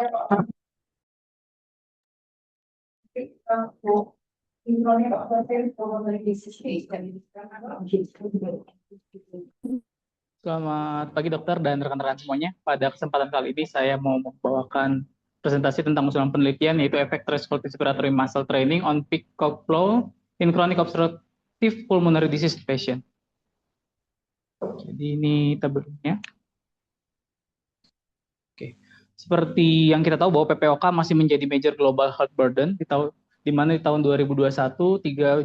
Selamat pagi dokter dan rekan-rekan semuanya. Pada kesempatan kali ini saya mau membawakan presentasi tentang usulan penelitian yaitu efek threshold inspiratory muscle training on peak cock flow in chronic obstructive pulmonary disease patient. Jadi ini tabelnya. Oke. Seperti yang kita tahu bahwa PPOK masih menjadi major global health burden di mana di tahun 2021 3,5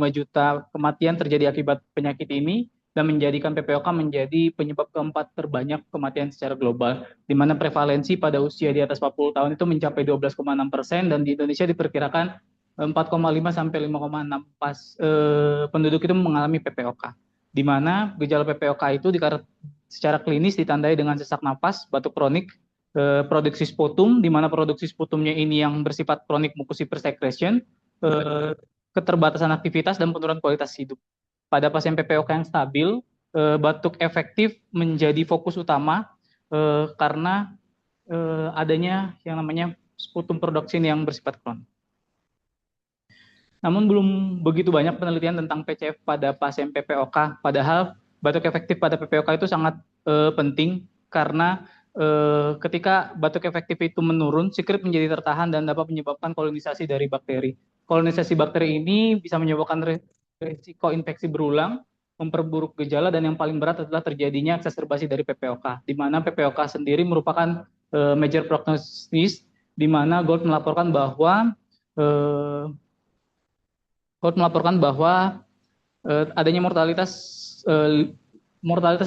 juta kematian terjadi akibat penyakit ini dan menjadikan PPOK menjadi penyebab keempat terbanyak kematian secara global, di mana prevalensi pada usia di atas 40 tahun itu mencapai 12,6% dan di Indonesia diperkirakan 4,5 sampai 5,6 penduduk itu mengalami PPOK, di mana gejala PPOK itu secara klinis ditandai dengan sesak napas, batuk kronik, produksi sputum, di mana produksi sputumnya ini yang bersifat chronic mucosial secretion, keterbatasan aktivitas dan penurunan kualitas hidup. Pada pasien PPOK yang stabil, batuk efektif menjadi fokus utama karena adanya yang namanya sputum production yang bersifat kronik. Namun belum begitu banyak penelitian tentang PCF pada pasien PPOK, padahal batuk efektif pada PPOK itu sangat penting karena ketika batuk efektif itu menurun, secret menjadi tertahan dan dapat menyebabkan kolonisasi dari bakteri. Kolonisasi bakteri ini bisa menyebabkan risiko infeksi berulang, memperburuk gejala, dan yang paling berat adalah terjadinya eksaserbasi dari PPOK, di mana PPOK sendiri merupakan major prognosis, di mana eh, Gold melaporkan bahwa adanya mortalitas 5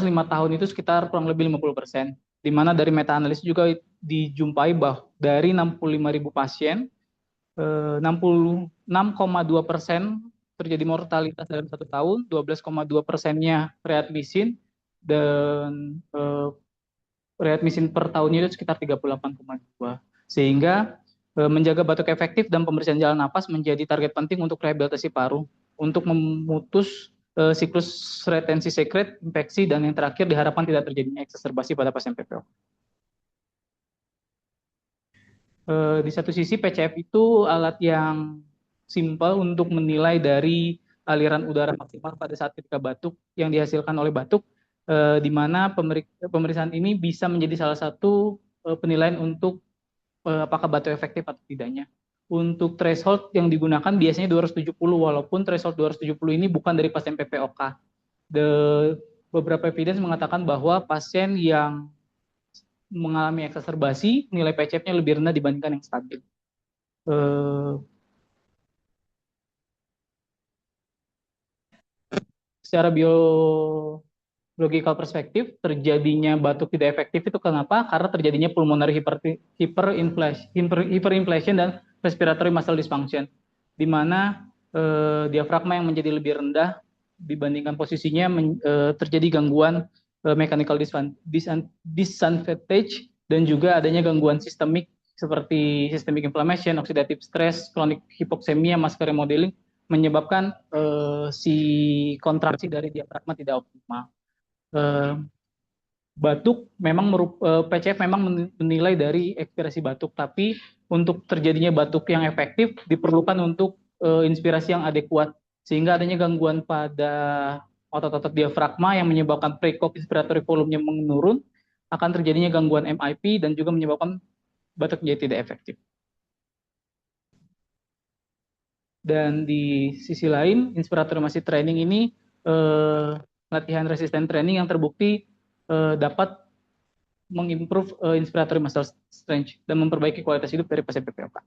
tahun itu sekitar kurang lebih 50%, di mana dari meta-analisis juga dijumpai bahwa dari 65.000 pasien, 66,2% terjadi mortalitas dalam 1 tahun, 12,2%-nya readmission, dan readmission per tahunnya itu sekitar 38,2. Sehingga menjaga batuk efektif dan pembersihan jalan napas menjadi target penting untuk rehabilitasi paru, untuk memutus siklus retensi sekret, infeksi, dan yang terakhir diharapkan tidak terjadinya eksaserbasi pada pasien PPO. Di satu sisi PCF itu alat yang simpel untuk menilai dari aliran udara maksimal pada saat ketika batuk yang dihasilkan oleh batuk, di mana pemeriksaan ini bisa menjadi salah satu penilaian untuk apakah batuk efektif atau tidaknya. Untuk threshold yang digunakan biasanya 270, walaupun threshold 270 ini bukan dari pasien PPOK. Beberapa evidence mengatakan bahwa pasien yang mengalami eksaserbasi, nilai PCF-nya lebih rendah dibandingkan yang stabil. Secara biological perspektif, terjadinya batuk tidak efektif itu kenapa? Karena terjadinya pulmonary hyperinflation dan respiratory muscle dysfunction, di mana diafragma yang menjadi lebih rendah dibandingkan posisinya terjadi gangguan mechanical disadvantage dan juga adanya gangguan sistemik seperti systemic inflammation, oxidative stress, chronic hypoxemia, muscle remodeling, menyebabkan si kontraksi dari diafragma tidak optimal. Batuk memang PCF memang menilai dari ekspirasi batuk, tapi untuk terjadinya batuk yang efektif diperlukan untuk inspirasi yang adekuat, sehingga adanya gangguan pada otot-otot diafragma yang menyebabkan precox inspiratory volumenya menurun, akan terjadinya gangguan MIP dan juga menyebabkan batuk menjadi tidak efektif. Dan di sisi lain, inspiratory muscle training ini latihan resisten training yang terbukti dapat mengimprove inspiratory muscle strength dan memperbaiki kualitas hidup dari pasien PPOK.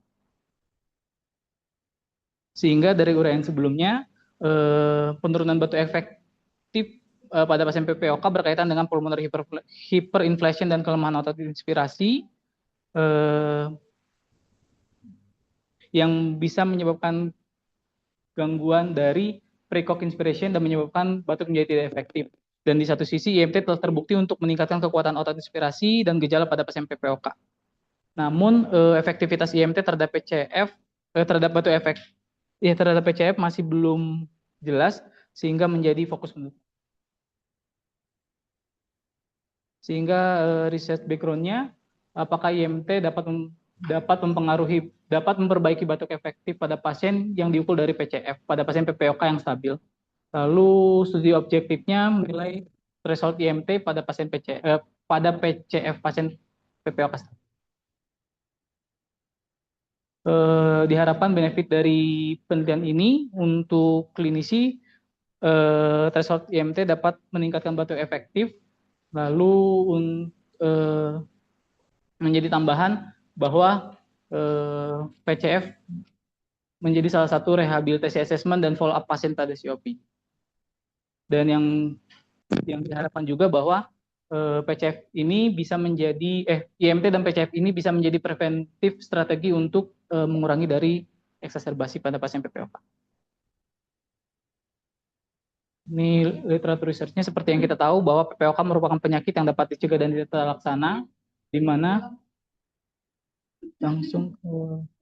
Sehingga dari uraian sebelumnya, penurunan batuk efektif pada pasien PPOK berkaitan dengan pulmonary hyperinflation dan kelemahan otot inspirasi yang bisa menyebabkan gangguan dari precox inspiration dan menyebabkan batuk menjadi tidak efektif. Dan di satu sisi IMT telah terbukti untuk meningkatkan kekuatan otot inspirasi dan gejala pada pasien PPOK. Namun efektivitas IMT terhadap PCF terhadap batuk terhadap PCF masih belum jelas, sehingga menjadi fokus penelitian. Sehingga riset background-nya apakah IMT dapat memperbaiki batuk efektif pada pasien yang diukur dari PCF pada pasien PPOK yang stabil. Lalu studi objektifnya menilai threshold IMT pada PCF pasien PPOK stabil. Diharapkan benefit dari penelitian ini untuk klinisi, threshold IMT dapat meningkatkan batuk efektif. Lalu eh, menjadi tambahan bahwa PCF menjadi salah satu rehabilitasi assessment dan follow up pasien pada COP. Dan yang diharapkan juga bahwa PCF ini bisa menjadi IMT dan PCF ini bisa menjadi preventif strategi untuk mengurangi dari eksaserbasi pada pasien PPOK. Ini literatur research-nya seperti yang kita tahu bahwa PPOK merupakan penyakit yang dapat dicegah dan tidak terlaksana, di mana langsung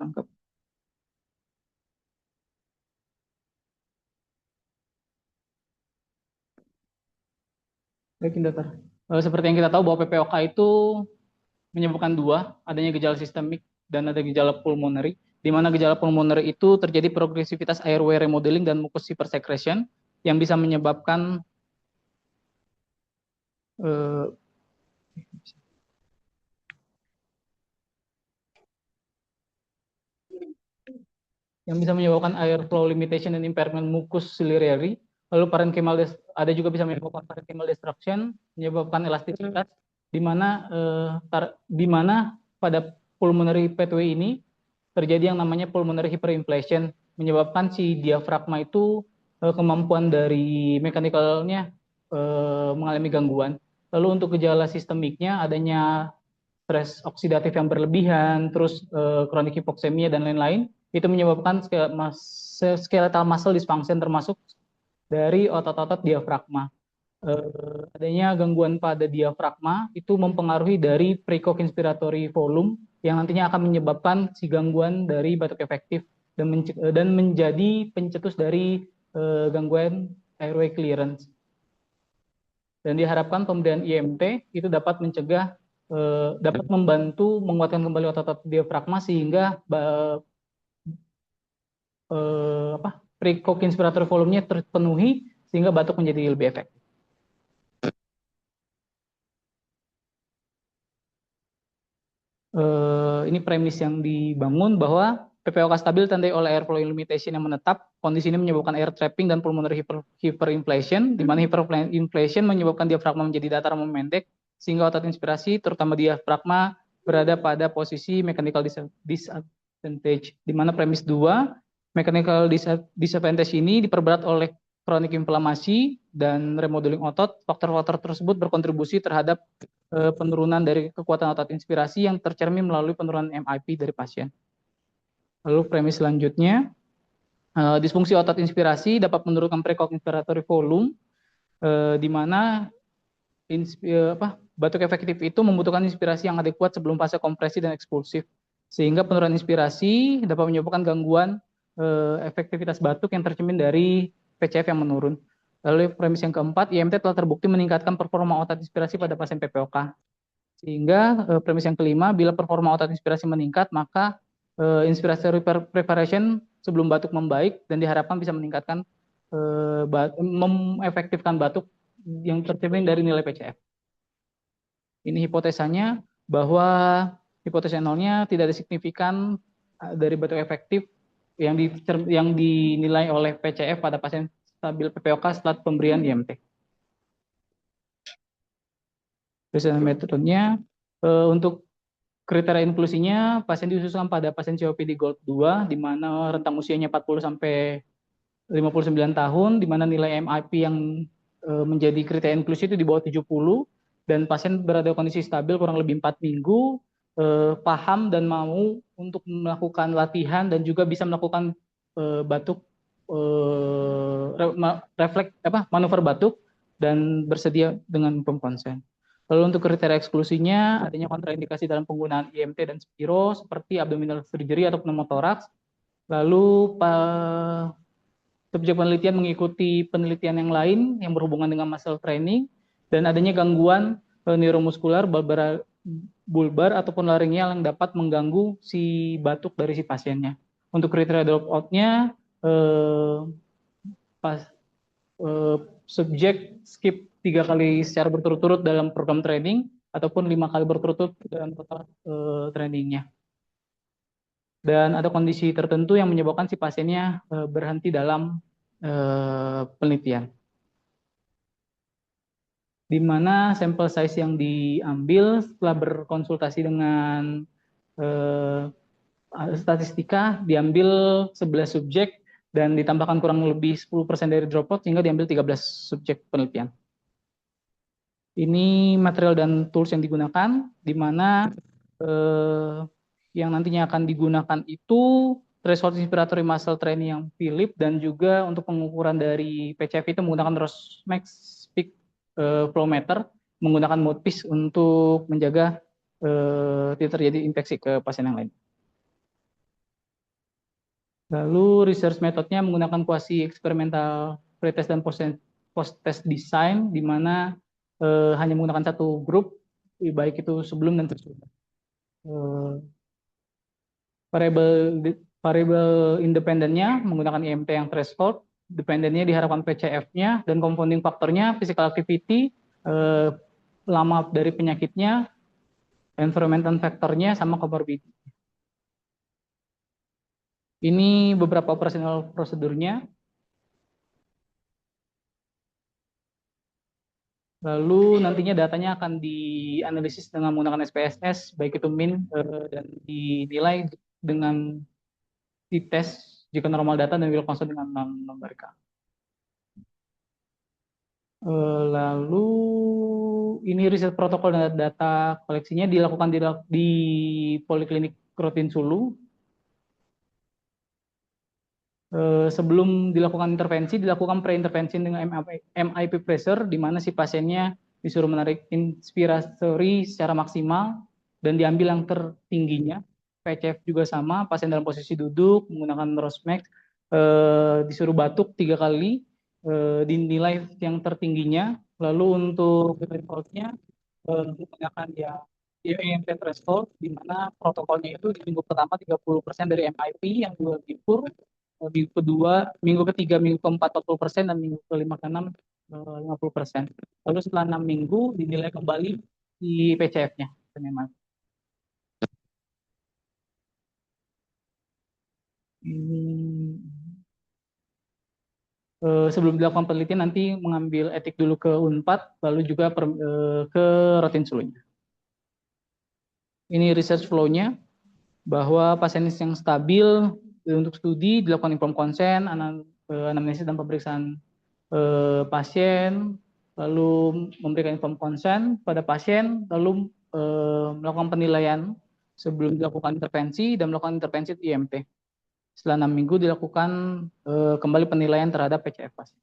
tangkap. Baik, Dokter. Seperti yang kita tahu bahwa PPOK itu menyebabkan dua, adanya gejala sistemik dan ada gejala pulmoneri, di mana gejala pulmoneri itu terjadi progresivitas airway remodeling dan mucus hypersecretion yang bisa menyebabkan eh, airflow limitation dan impairment mucus ciliary. Lalu ada juga bisa menyebabkan parenchymal destruction, menyebabkan elastisitas, di mana pada pulmonary pathway ini terjadi yang namanya pulmonary hyperinflation, menyebabkan si diafragma itu kemampuan dari mekanikalnya mengalami gangguan. Lalu untuk gejala sistemiknya adanya stres oksidatif yang berlebihan, terus kronik hipoksemia dan lain-lain, itu menyebabkan skeletal muscle dysfunction termasuk dari otot-otot diafragma. Adanya gangguan pada diafragma itu mempengaruhi dari precoc-inspiratory volume yang nantinya akan menyebabkan si gangguan dari batuk efektif dan menjadi pencetus dari gangguan airway clearance. Dan diharapkan pemberian IMT itu dapat dapat membantu menguatkan kembali otot-otot diafragma sehingga precoc inspiratory volume-nya terpenuhi sehingga batuk menjadi lebih efektif. Ini premis yang dibangun bahwa PPOK stabil ditandai oleh airflow limitation yang menetap. Kondisi ini menyebabkan air trapping dan pulmonary hyperinflation, di mana hyperinflation menyebabkan diafragma menjadi datar memendek, sehingga otot inspirasi, terutama diafragma, berada pada posisi mechanical disadvantage. Di mana premis 2, mechanical disadvantage ini diperberat oleh kronik inflamasi dan remodeling otot. Faktor-faktor tersebut berkontribusi terhadap penurunan dari kekuatan otot inspirasi yang tercermin melalui penurunan MIP dari pasien. Lalu premis selanjutnya, disfungsi otot inspirasi dapat menurunkan precoc inspiratory volume, di mana batuk efektif itu membutuhkan inspirasi yang adekuat sebelum fase kompresi dan ekspulsif, sehingga penurunan inspirasi dapat menyebabkan gangguan efektivitas batuk yang tercermin dari PCF yang menurun. Lalu premis yang keempat, IMT telah terbukti meningkatkan performa otot inspirasi pada pasien PPOK. Sehingga premis yang kelima, bila performa otot inspirasi meningkat, maka inspiratory preparation sebelum batuk membaik dan diharapkan bisa meningkatkan mengefektifkan batuk yang tercermin dari nilai PCF. Ini hipotesanya bahwa hipotesa nolnya tidak ada signifikan dari batuk efektif yang dinilai oleh PCF pada pasien stabil PPOK setelah pemberian IMT. Terus metodenya untuk kriteria inklusinya, pasien dikhususkan pada pasien COPD Gold 2, di mana rentang usianya 40 sampai 59 tahun, di mana nilai MIP yang menjadi kriteria inklusi itu di bawah 70, dan pasien berada kondisi stabil kurang lebih 4 minggu, paham dan mau untuk melakukan latihan dan juga bisa melakukan batuk manuver batuk dan bersedia dengan pem konsen. Lalu untuk kriteria eksklusinya adanya kontraindikasi dalam penggunaan IMT dan Spiro seperti abdominal surgery atau pneumotoraks. Lalu subjek penelitian mengikuti penelitian yang lain yang berhubungan dengan muscle training dan adanya gangguan neuromuskular bulbar ataupun laringeal yang dapat mengganggu si batuk dari si pasiennya. Untuk kriteria dropout-nya eh, pas subjek skip 3 kali secara berturut-turut dalam program training ataupun 5 kali berturut-turut dalam total trainingnya. Dan ada kondisi tertentu yang menyebabkan si pasiennya berhenti dalam penelitian. Di mana sampel size yang diambil setelah berkonsultasi dengan statistika diambil 11 subjek dan ditambahkan kurang lebih 10% dari dropout sehingga diambil 13 subjek penelitian. Ini material dan tools yang digunakan, di mana yang nantinya akan digunakan itu threshold inspiratory muscle training yang Philip dan juga untuk pengukuran dari PCF itu menggunakan Rosmax Peak Flow Meter menggunakan mouthpiece untuk menjaga tidak terjadi infeksi ke pasien yang lain. Lalu research metodenya menggunakan quasi eksperimental pretest dan post-test design, di mana hanya menggunakan satu grup, baik itu sebelum dan sesudah. Variable independennya menggunakan IMT yang threshold, dependennya diharapkan PCF-nya, dan compounding faktornya physical activity, lama dari penyakitnya, environmental faktornya, sama comorbidity. Ini beberapa operasional prosedurnya. Lalu nantinya datanya akan dianalisis dengan menggunakan SPSS, baik itu min dan dinilai dengan dites jika normal data dan will consult dengan numerical. Lalu ini riset protokol dan data koleksinya dilakukan di Poliklinik Rotin Sulu. Sebelum dilakukan intervensi, dilakukan pre-intervensi dengan MIP pressure, di mana si pasiennya disuruh menarik inspiratory secara maksimal dan diambil yang tertingginya. PCF juga sama, pasien dalam posisi duduk menggunakan Rosmax, disuruh batuk 3 kali, dinilai yang tertingginya. Lalu untuk threshold-nya menggunakan ya EMP threshold, di mana protokolnya itu di minggu pertama 30% dari MIP yang dua diukur, minggu kedua, minggu ketiga, minggu keempat 40% dan minggu kelima keenam 50%. Lalu setelah 6 minggu dinilai kembali di PCF-nya. Sebelum dilakukan penelitian nanti mengambil etik dulu ke Unpad, lalu juga ke Rotin Sulunya. Ini research flow-nya, bahwa pasien yang stabil untuk studi dilakukan informed consent, anamnesis dan pemeriksaan pasien, lalu memberikan informed consent pada pasien, lalu melakukan penilaian sebelum dilakukan intervensi dan melakukan intervensi IMT. Setelah 6 minggu dilakukan kembali penilaian terhadap PCF pasien.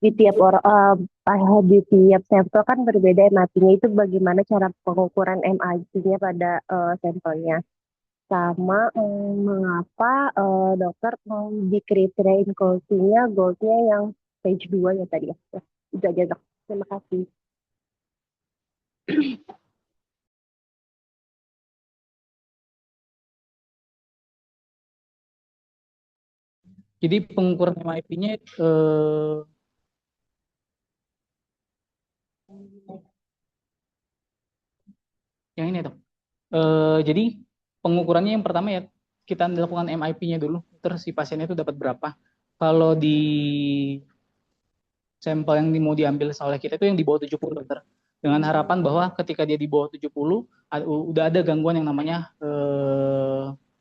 Di tiap orang di tiap sampel kan berbeda MIP-nya, itu bagaimana cara pengukuran MIP-nya pada sampelnya, sama mengapa dokter mau dikriteriain goalsnya yang stage 2 ya tadi ya. Itu aja dok, terima kasih. Jadi pengukuran MIP-nya yang ini dok. Jadi pengukurannya yang pertama ya kita lakukan MIP-nya dulu, terus si pasiennya itu dapat berapa. Kalau di sampel yang mau diambil oleh kita itu yang di bawah 70 dokter. Dengan harapan bahwa ketika dia di bawah 70 udah ada gangguan yang namanya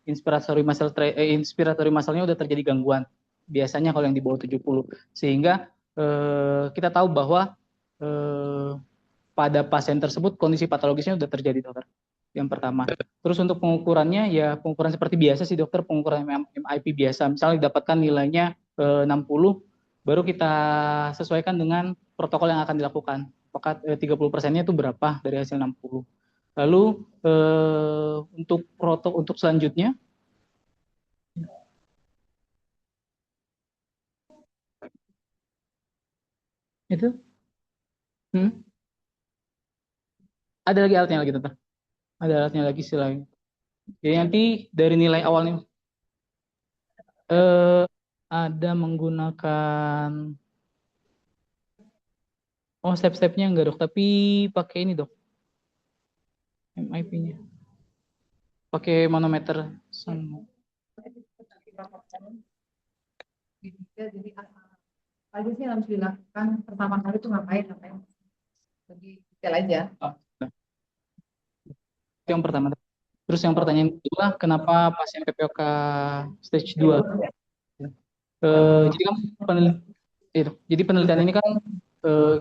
inspiratory muscle-nya udah terjadi gangguan. Biasanya kalau yang di bawah 70. Sehingga kita tahu bahwa pada pasien tersebut kondisi patologisnya udah terjadi dokter. yang pertama. Terus untuk pengukurannya ya pengukuran seperti biasa sih dokter, pengukuran MIP biasa. Misalnya didapatkan nilainya 60, baru kita sesuaikan dengan protokol yang akan dilakukan. Apakah 30%-nya itu berapa dari hasil 60. Lalu untuk selanjutnya itu ada lagi alatnya lagi dokter. Ada alatnya lagi selain. Jadi nanti dari nilai awalnya eh, ada menggunakan step-stepnya enggak dok, tapi pakai ini dok, MIP-nya. Pakai manometer sama. Jadi apa aja sih yang harus dilakukan pertama kali itu ngapain lebih detail aja. Itu yang pertama. Terus yang pertanyaan kedua, kenapa pasien PPOK stage 2? Jadi kan jadi penelitian ini kan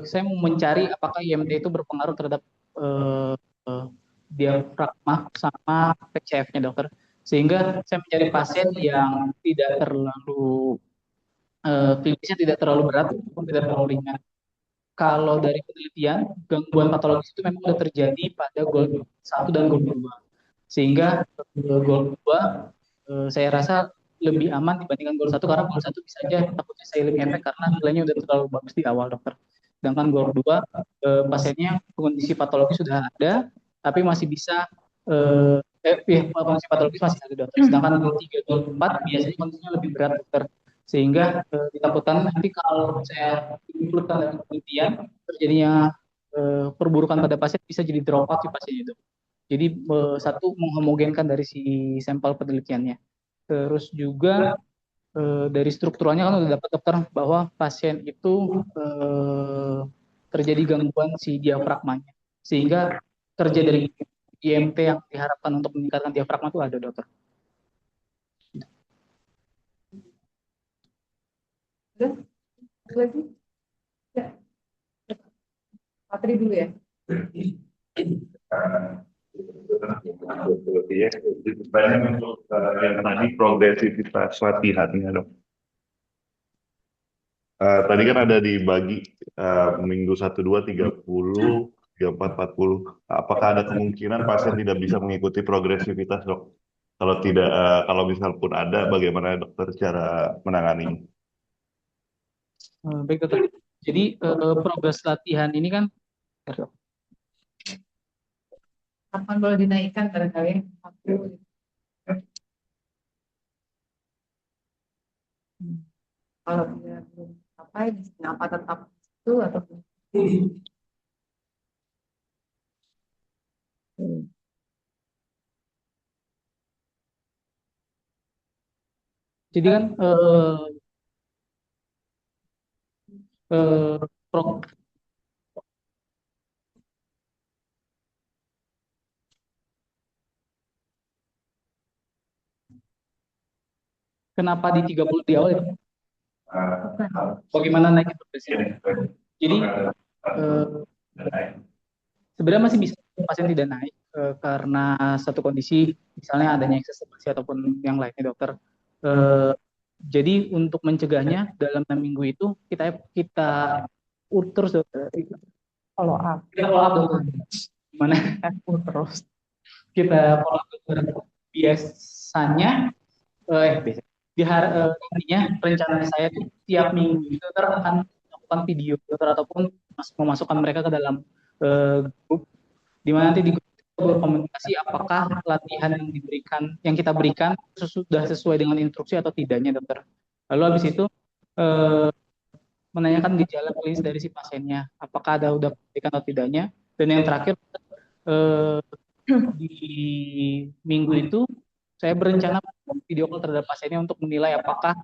saya mau mencari apakah IMD itu berpengaruh terhadap eh, eh, diafragma sama PCF-nya dokter. Sehingga saya mencari pasien yang tidak terlalu klinisnya tidak terlalu berat, tidak terlalu ringan. Kalau dari penelitian, gangguan patologis itu memang sudah terjadi pada gol 1 dan gol 2. Sehingga gol 2 saya rasa lebih aman dibandingkan gol 1 karena gol 1 bisa aja takutnya sailing efek karena nilainya udah terlalu bagus di awal dokter. Sedangkan gol 2 pasiennya kondisi patologis sudah ada tapi masih bisa kondisi patologis masih ada dokter. Sedangkan gol 3 gol 4 biasanya kondisinya lebih berat dokter. Sehingga ditakutkan nanti kalau saya include dalam penelitian terjadinya perburukan pada pasien bisa jadi drop out si pasien itu. Jadi satu menghomogenkan dari si sampel penelitiannya. Terus juga dari strukturalnya kan udah dapat dokter bahwa pasien itu terjadi gangguan si diafragmanya. Sehingga kerja dari IMT yang diharapkan untuk meningkatkan diafragma itu ada dokter. Udah, lagi ya. Patri dulu ya. Banyak untuk yang tadi progresivitas latihannya dok. Tadi kan ada dibagi minggu 1, 2, 30, 3, 4, 40. Apakah ada kemungkinan pasien tidak bisa mengikuti progresivitas dok? Kalau tidak, kalau misal pun ada, bagaimana dokter cara menangani? Baik dokter. Jadi progres latihan ini kan Kapan boleh dinaikkan barangkali aku kalau dia belum sampai apa tetap itu atau jadi kan pro- kenapa di 30 di awal itu? Bagaimana naiknya progresnya? Jadi sebenarnya masih bisa pasien tidak naik karena satu kondisi misalnya adanya ekserbasi ataupun yang lainnya dokter. Jadi untuk mencegahnya dalam 6 minggu itu kita terus dokter. Follow up. Kita follow up dokter. Gimana? Terus kita follow up dokter. Biasanya nantinya rencana saya itu tiap minggu itu dokter akan melakukan video dokter ataupun memasukkan mereka ke dalam grup di mana nanti di grup itu berkomunikasi apakah latihan yang kita berikan sudah sesuai dengan instruksi atau tidaknya dokter. Lalu habis itu eh, menanyakan gejala klinis dari si pasiennya, apakah ada udah berikan atau tidaknya. Dan yang terakhir eh, di minggu itu saya berencana video call terhadap pasiennya untuk menilai apakah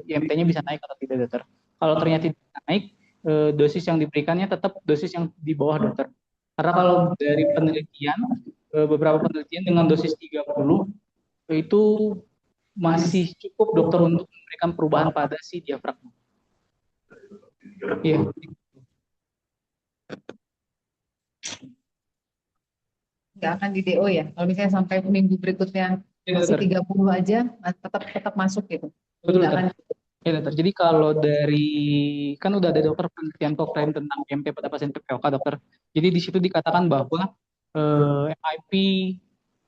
IMT-nya bisa naik atau tidak dokter. Kalau ternyata tidak naik, dosis yang diberikannya tetap dosis yang di bawah dokter. Karena kalau dari penelitian, beberapa penelitian dengan dosis 30 itu masih cukup dokter untuk memberikan perubahan pada si diafragma. Iya. nggak akan di DO ya. Kalau misalnya sampai minggu berikutnya Iya, masih dokter. 30 aja, tetap tetap masuk gitu. Betul, Nggak dokter. akan. Ya, dokter. Jadi kalau dari kan udah ada dokter penelitian Cochrane tentang GMT pada pasien PPOK, dokter. Jadi di situ dikatakan bahwa MIP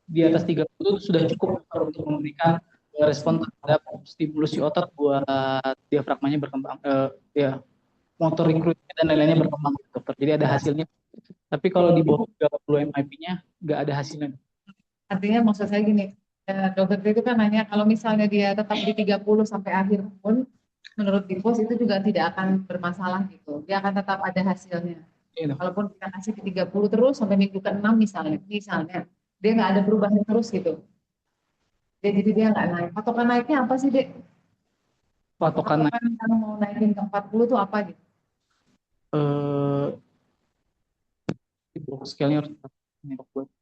di atas 30 itu sudah cukup dokter, untuk memberikan respon terhadap stimulus di otot buat diafragmanya berkembang, ya motor recruitment dan lain-lainnya berkembang, dokter. Jadi ada hasilnya. Tapi kalau di bawah 30 MIP-nya nggak ada hasilnya. Artinya maksud saya gini, dokter itu kan nanya kalau misalnya dia tetap di 30 sampai akhir pun, menurut Dipos itu juga tidak akan bermasalah gitu. Dia akan tetap ada hasilnya. Gitu. Walaupun kita kasih di 30 terus sampai minggu ke-6 misalnya, dia nggak ada perubahan terus gitu. Jadi dia nggak naik. Patokan naiknya apa sih, Dek? Patokan naik, Patokan kamu mau naikin ke 40 tuh apa gitu? eh, di box scale-nya harus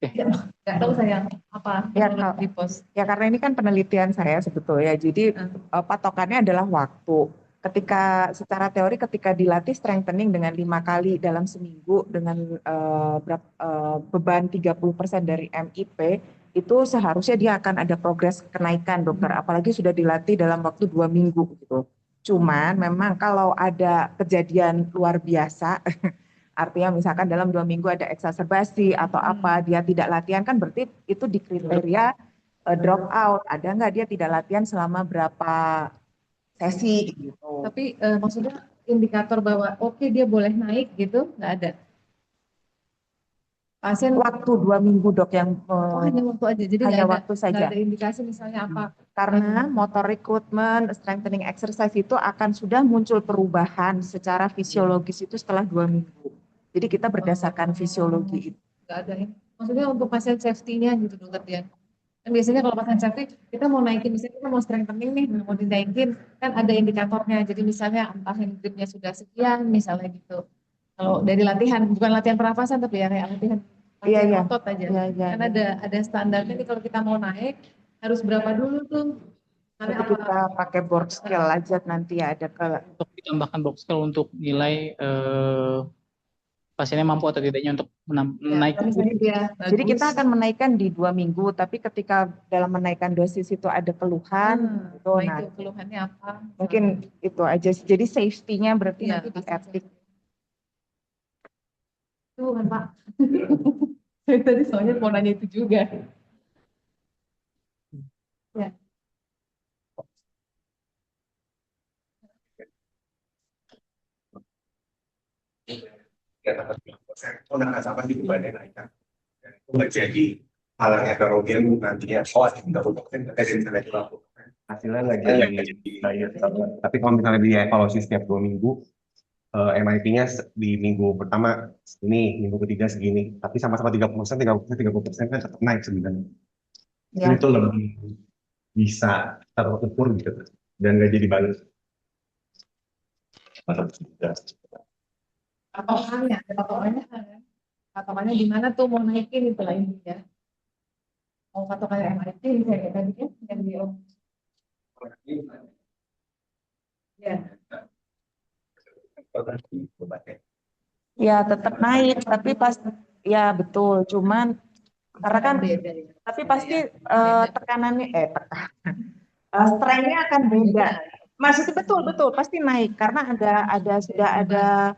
Ya, nggak tahu saya apa Ya, menurut Dipos. ya karena ini kan penelitian saya sebetulnya. Jadi patokannya adalah waktu. Ketika secara teori ketika dilatih strengthening dengan 5 kali dalam seminggu dengan beban 30% dari MIP, itu seharusnya dia akan ada progres kenaikan, dokter. Apalagi sudah dilatih dalam waktu 2 minggu gitu. Cuman memang kalau ada kejadian luar biasa, artinya misalkan dalam 2 minggu ada eksaserbasi atau apa, dia tidak latihan, kan berarti itu di kriteria drop out. Ada nggak dia tidak latihan selama berapa sesi gitu. Tapi maksudnya indikator bahwa oke dia boleh naik gitu nggak ada. Pasien Waktu 2 minggu, dok, yang hanya waktu aja, jadi hanya nggak waktu saja. ada indikasi misalnya apa. Karena motor recruitment, strengthening exercise itu akan sudah muncul perubahan secara fisiologis itu setelah 2 minggu. Jadi kita berdasarkan fisiologi itu. Nggak ada ya. Maksudnya untuk pasien safety-nya gitu dokter dia. Kan biasanya kalau pasien safety kita mau naikin, misalnya kita mau strengthening nih, mau dinaikin, kan ada indikatornya. Jadi misalnya entah hand grip-nya sudah sekian, misalnya gitu. Kalau dari latihan, bukan latihan pernapasan tapi ya kayak latihan Iya, iya. otot aja. Iya, iya, Kan iya. ada standarnya nih kalau kita mau naik harus berapa dulu tuh. Nanti Karena apa? kita pakai board scale aja nanti ya, ada ke untuk ditambahkan box scale untuk nilai pasiennya mampu atau tidaknya untuk Ya, menaikkan. kalau misalnya dia Jadi bagus, kita akan menaikkan di 2 minggu, tapi ketika dalam menaikkan dosis itu ada keluhan, itu nah nah itu keluhannya apa? mungkin itu aja sih. Jadi safety-nya berarti Iya, nanti di pasien epic. safety. Itu kan Pak. Saya tadi soalnya mau nanya itu juga. Ya. Di atas 30%, itu nasabah di bebannya naikkan. Dan itu menjadi hal yang heterogen nantinya. Oh, 30%, tapi misalnya 20%. Hasilnya nggak jadi bayar. Tapi kalau misalnya dievaluasi setiap 2 minggu, MIP-nya di minggu pertama segini, minggu ketiga segini. Tapi sama-sama 30%, 30% kan tetap naik sebenarnya. Ya. Itu lebih bisa terukur gitu. Dan nggak jadi balik. Patokannya, ada patokannya kan? Patokannya di mana tuh mau naikin itu lah intinya. Mau patokannya MIT, misalnya kayak tadi kan, yang di ya. Ya tetap naik, tapi pas ya betul, cuman karena kan Beda ya. tapi pasti Beda. tekanannya strength-nya akan beda. Maksudnya betul pasti naik karena sudah ada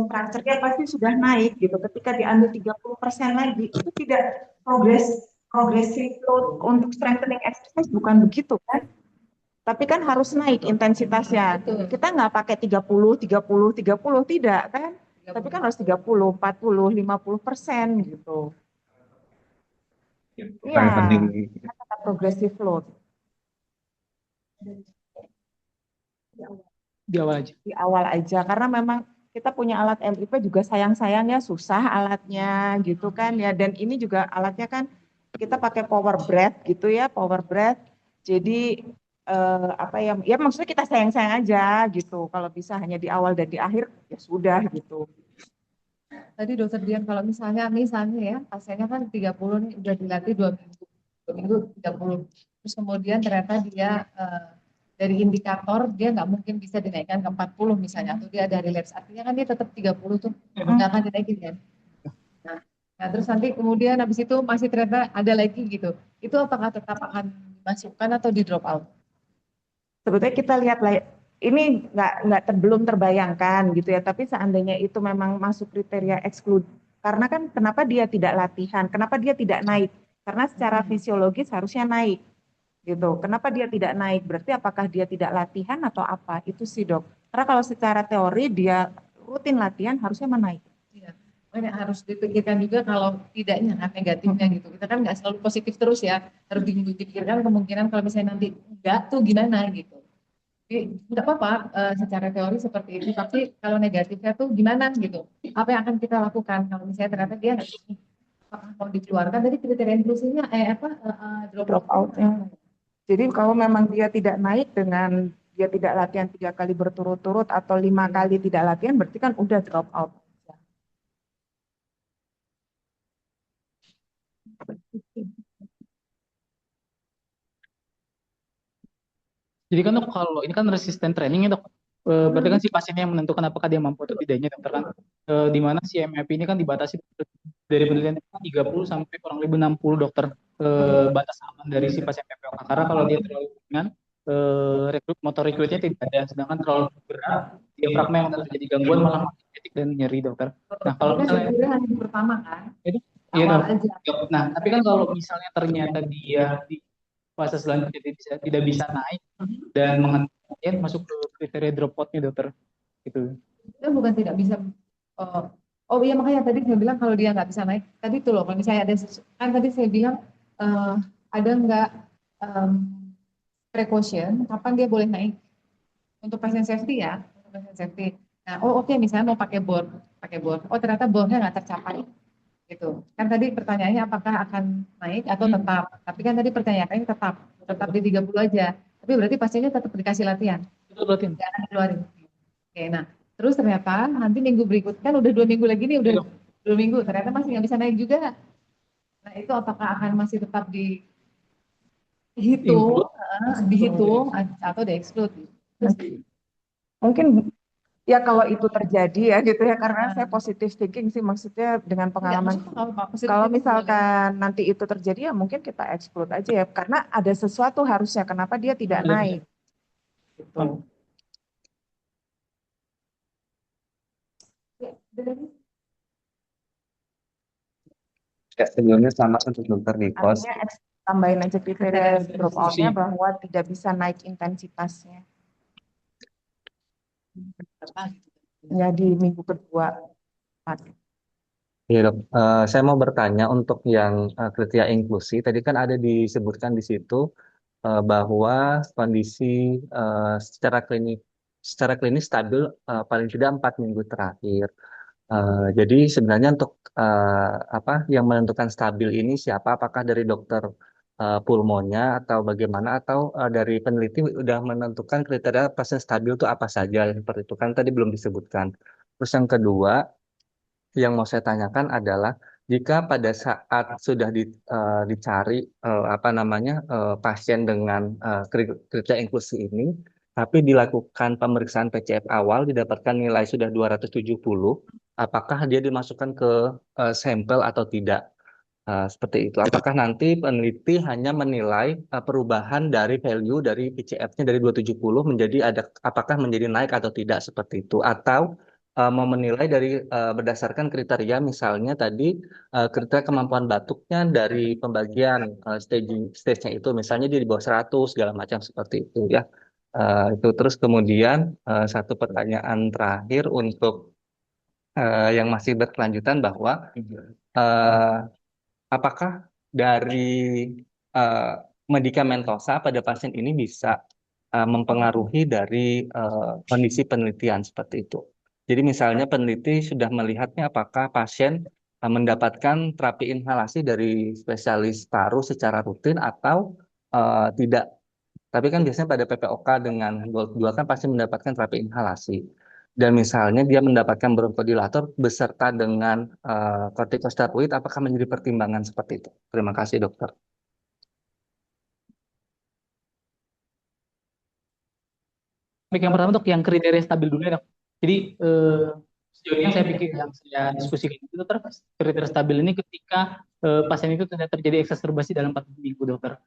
fracture-nya pasti sudah naik gitu. Ketika diambil 30% lagi itu tidak progressive load untuk strengthening exercise, bukan begitu kan? Tapi kan harus naik intensitasnya. Betul. Kita nggak pakai 30, 30, 30 tidak kan? Tapi kan harus 30, 40, 50% gitu. Iya, tetap progressive load. Di awal aja. Di awal aja, karena memang kita punya alat MIP juga sayang-sayangnya susah alatnya gitu kan ya. Dan ini juga alatnya kan kita pakai power breath gitu ya, power breath. Jadi apa ya maksudnya kita sayang-sayang aja gitu. Kalau bisa hanya di awal dan di akhir ya sudah gitu. Tadi dokter Dian kalau misalnya ya pasiennya kan 30 nih udah dilatih 2 minggu. 2 minggu 30. Terus kemudian ternyata dia dari indikator dia nggak mungkin bisa dinaikkan ke 40 misalnya, atau dia ada relapse. Artinya kan dia tetap 30 tuh nggak akan dinaikin kan. Nah, Nah, terus nanti kemudian habis itu masih ternyata ada lagi gitu. Itu apakah tetap akan dimasukkan atau di drop out? Sebetulnya kita lihat lah, ini belum terbayangkan gitu ya, tapi seandainya itu memang masuk kriteria exclude, karena kan kenapa dia tidak latihan, kenapa dia tidak naik? Karena secara fisiologis harusnya naik gitu. Kenapa dia tidak naik? Berarti apakah dia tidak latihan atau apa? Itu sih dok. Karena kalau secara teori dia rutin latihan harusnya menaik. Iya. Makanya harus dipikirkan juga kalau tidaknya kan negatifnya gitu. Kita kan nggak selalu positif terus ya. Harus dipikirkan kemungkinan kalau misalnya nanti enggak tuh gimana gitu. Jadi nggak apa-apa secara teori seperti itu. Tapi kalau negatifnya tuh gimana gitu. Apa yang akan kita lakukan kalau misalnya ternyata dia nggak apakah mau dikeluarkan dari kriteria inklusinya drop Drop out. out-nya. Jadi kalau memang dia tidak naik dengan dia tidak latihan 3 kali berturut-turut atau 5 kali tidak latihan, berarti kan udah drop out. Jadi kan dok, kalau ini kan resisten training ya dok. Berarti kan si pasiennya yang menentukan apakah dia mampu atau tidaknya dokter kan. Di mana si MAP ini kan dibatasi dari penelitian 30 sampai kurang lebih 60 dokter, batas aman dari si pasien PPOK. Karena kalau dia terlalu ringan, motor recruitnya tidak ada. Sedangkan terlalu berat, diafragma yang terjadi gangguan malah makin kritik dan nyeri dokter. Nah kalau Kita misalnya sebetulnya hanya di pertama kan, itu, iya awal dok. aja. Nah tapi kan kalau misalnya ternyata dia di fase selanjutnya tidak bisa naik dan mengenai masuk ke kriteria dropout-nya dokter gitu. Kita bukan tidak bisa oh, oh iya makanya tadi saya bilang kalau dia nggak bisa naik tadi tuh loh kalau misalnya ada kan tadi saya bilang eh, ada nggak em, precaution kapan dia boleh naik untuk pasien safety ya untuk pasien safety. Nah oh oke misalnya mau pakai board oh ternyata boardnya nggak tercapai gitu kan tadi pertanyaannya apakah akan naik atau tetap tapi kan tadi pertanyaannya tetap di 30 aja tapi berarti pasiennya tetap dikasih latihan Itu berarti. nggak akan dikeluarin. Oke, nah terus ternyata nanti minggu berikut kan udah 2 minggu lagi nih, udah Iya. 2 minggu ternyata masih nggak bisa naik juga. Nah itu apakah akan masih tetap Include. dihitung atau di exclude? Mungkin ya kalau itu terjadi ya gitu ya, karena saya positif thinking sih, maksudnya dengan pengalaman. Kalau misalkan nanti itu terjadi ya mungkin kita exclude aja ya, karena ada sesuatu harusnya kenapa dia tidak naik. Gitu. Ya, sebelumnya selamat untuk dokter Nikos. Artinya tambahin aja kriteria drop out-nya bahwa tidak bisa naik intensitasnya. Ya di minggu kedua. Iya, dok. Saya mau bertanya untuk yang kriteria inklusi. Tadi kan ada disebutkan di situ bahwa kondisi secara klinis stabil paling tidak 4 minggu terakhir. Jadi sebenarnya untuk apa yang menentukan stabil ini siapa? Apakah dari dokter pulmonya atau bagaimana? Atau dari peneliti sudah menentukan kriteria pasien stabil itu apa saja? Seperti itu kan tadi belum disebutkan. Terus yang kedua yang mau saya tanyakan adalah jika pada saat sudah dicari apa namanya pasien dengan kriteria inklusi ini, tapi dilakukan pemeriksaan PCF awal didapatkan nilai sudah 270, apakah dia dimasukkan ke sampel atau tidak? Seperti itu. Apakah nanti peneliti hanya menilai perubahan dari value dari PCF-nya dari 270 menjadi apakah menjadi naik atau tidak seperti itu? Atau mau menilai dari berdasarkan kriteria misalnya tadi kriteria kemampuan batuknya dari pembagian stage-nya itu misalnya dia di bawah 100 segala macam seperti itu ya. Itu terus kemudian satu pertanyaan terakhir untuk yang masih berkelanjutan bahwa uh, apakah dari uh, medikamentosa pada pasien ini bisa mempengaruhi dari kondisi penelitian seperti itu. Jadi misalnya peneliti sudah melihatnya apakah pasien mendapatkan terapi inhalasi dari spesialis paru secara rutin atau tidak. Tapi kan biasanya pada PPOK dengan Gold 2 kan pasti mendapatkan terapi inhalasi. Dan misalnya dia mendapatkan bronkodilator beserta dengan kortikosteroid, apakah menjadi pertimbangan seperti itu? Terima kasih dokter. Baik, yang pertama dok, yang kriteria stabil dulu ya dok. Jadi sejauh ini yang saya pikir, yang saya diskusikan itu dokter, kriteria stabil ini ketika pasien itu tidak terjadi eksacerbasi dalam 4 minggu dokter.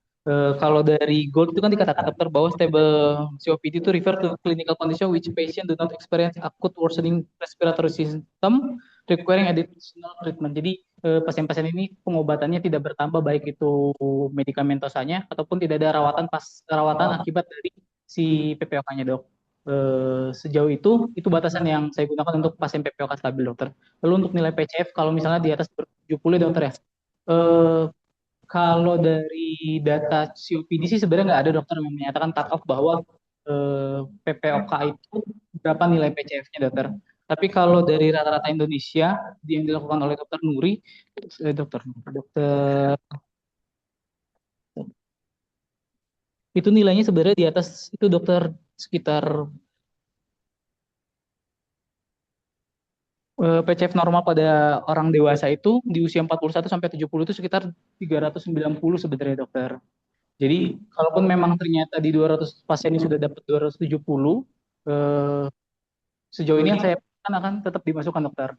Kalau dari GOLD itu kan dikatakan dokter bahwa stable COPD itu refer to clinical condition which patient do not experience acute worsening respiratory system requiring additional treatment. Jadi pasien-pasien ini pengobatannya tidak bertambah baik itu medikamentosanya ataupun tidak ada rawatan akibat dari si PPOK-nya dok. Sejauh itu batasan yang saya gunakan untuk pasien PPOK stabil dokter. Lalu untuk nilai PCF kalau misalnya di atas 70 ya dokter ya. Eh, Kalau dari data COPD sih sebenarnya nggak ada dokter yang menyatakan cut off bahwa PPOK itu berapa nilai PCF-nya dokter. Tapi kalau dari rata-rata Indonesia yang dilakukan oleh dokter Nuri, dokter itu nilainya sebenarnya di atas itu dokter sekitar PCF normal pada orang dewasa itu di usia 41 sampai 70 itu sekitar 390 sebenarnya dokter. Jadi kalaupun memang ternyata di 200 pasien ini sudah dapat 270, eh, sejauh ini yang saya akan tetap dimasukkan dokter.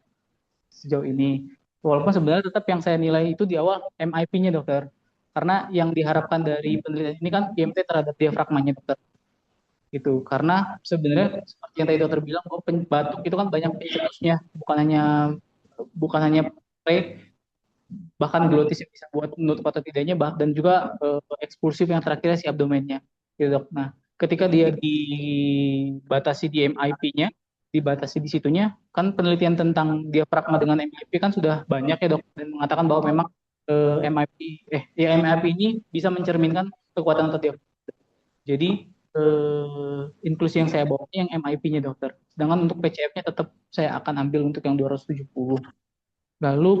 Sejauh ini. Walaupun sebenarnya tetap yang saya nilai itu di awal MIP-nya dokter. Karena yang diharapkan dari penelitian ini kan IMT terhadap diafragmanya dokter. Gitu. Karena sebenarnya seperti yang tadi dokter bilang bahwa batuk itu kan banyak pencetusnya, bukan hanya pre, bahkan glotis yang bisa buat menutup atau tidaknya dan juga eksklusif yang terakhirnya si abdomennya gitu dok. Nah ketika dia dibatasi di MIP-nya, dibatasi di situnya, kan penelitian tentang diafragma dengan MIP kan sudah banyak ya dok, dan mengatakan bahwa memang MIP ini bisa mencerminkan kekuatan otot diafragma. Jadi inklusi yang saya bawa ini yang MIP-nya dokter, sedangkan untuk PCF-nya tetap saya akan ambil untuk yang 270. Lalu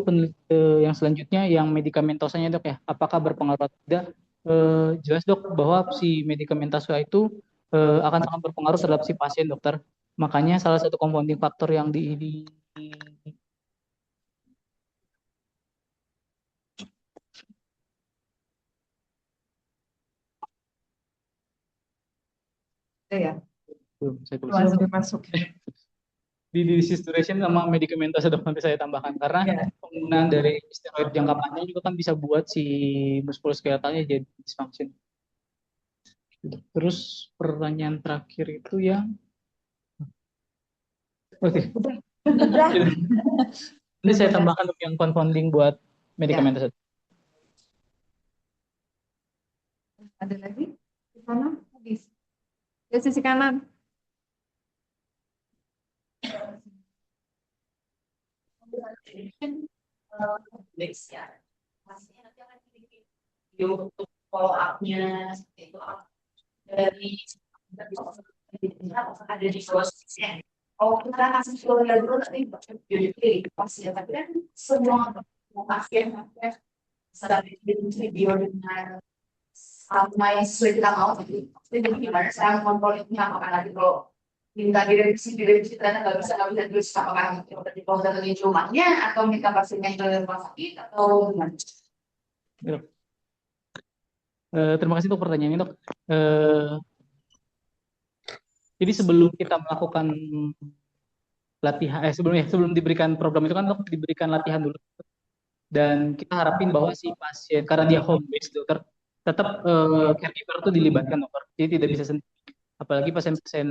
yang selanjutnya yang medikamentosanya dok ya, apakah berpengaruh atau tidak? Jelas dok bahwa si medikamentosa itu akan sangat berpengaruh terhadap si pasien dokter. Makanya salah satu compounding faktor yang Ya, saya tulis belum dimasuk. di disease duration sama medikamentosa dok, nanti saya tambahkan karena penggunaan dari steroid jangka panjang juga kan bisa buat si muskuloskeletalnya jadi dysfunction. Terus pertanyaan terakhir itu yang oke. Nanti saya tambahkan untuk yang confounding buat medikamentosa. Ada lagi di sana habis. Di sisi kanan. Ya, pastinya nanti akan video untuk follow up-nya seperti itu dari ada di prosesnya. Kalau kita kasih tutorial dulu nanti jadi pasti ya, tapi kan semua pasien saat bikin video dengan sama yang sesuai kita mau, jadi gimana saya kontrolnya apakah nanti kalau minta direvisi ternyata nggak bisa terus apakah di proses dari rumahnya atau minta pasiennya ke rumah sakit atau gimana? Terima kasih untuk pertanyaannya dok. Jadi sebelum kita melakukan latihan, sebelum diberikan program itu kan dok diberikan latihan dulu, dan kita harapin bahwa si pasien karena dia home based dokter tetap caregiver itu dilibatkan dokter, jadi tidak bisa sendiri, apalagi pasien-pasien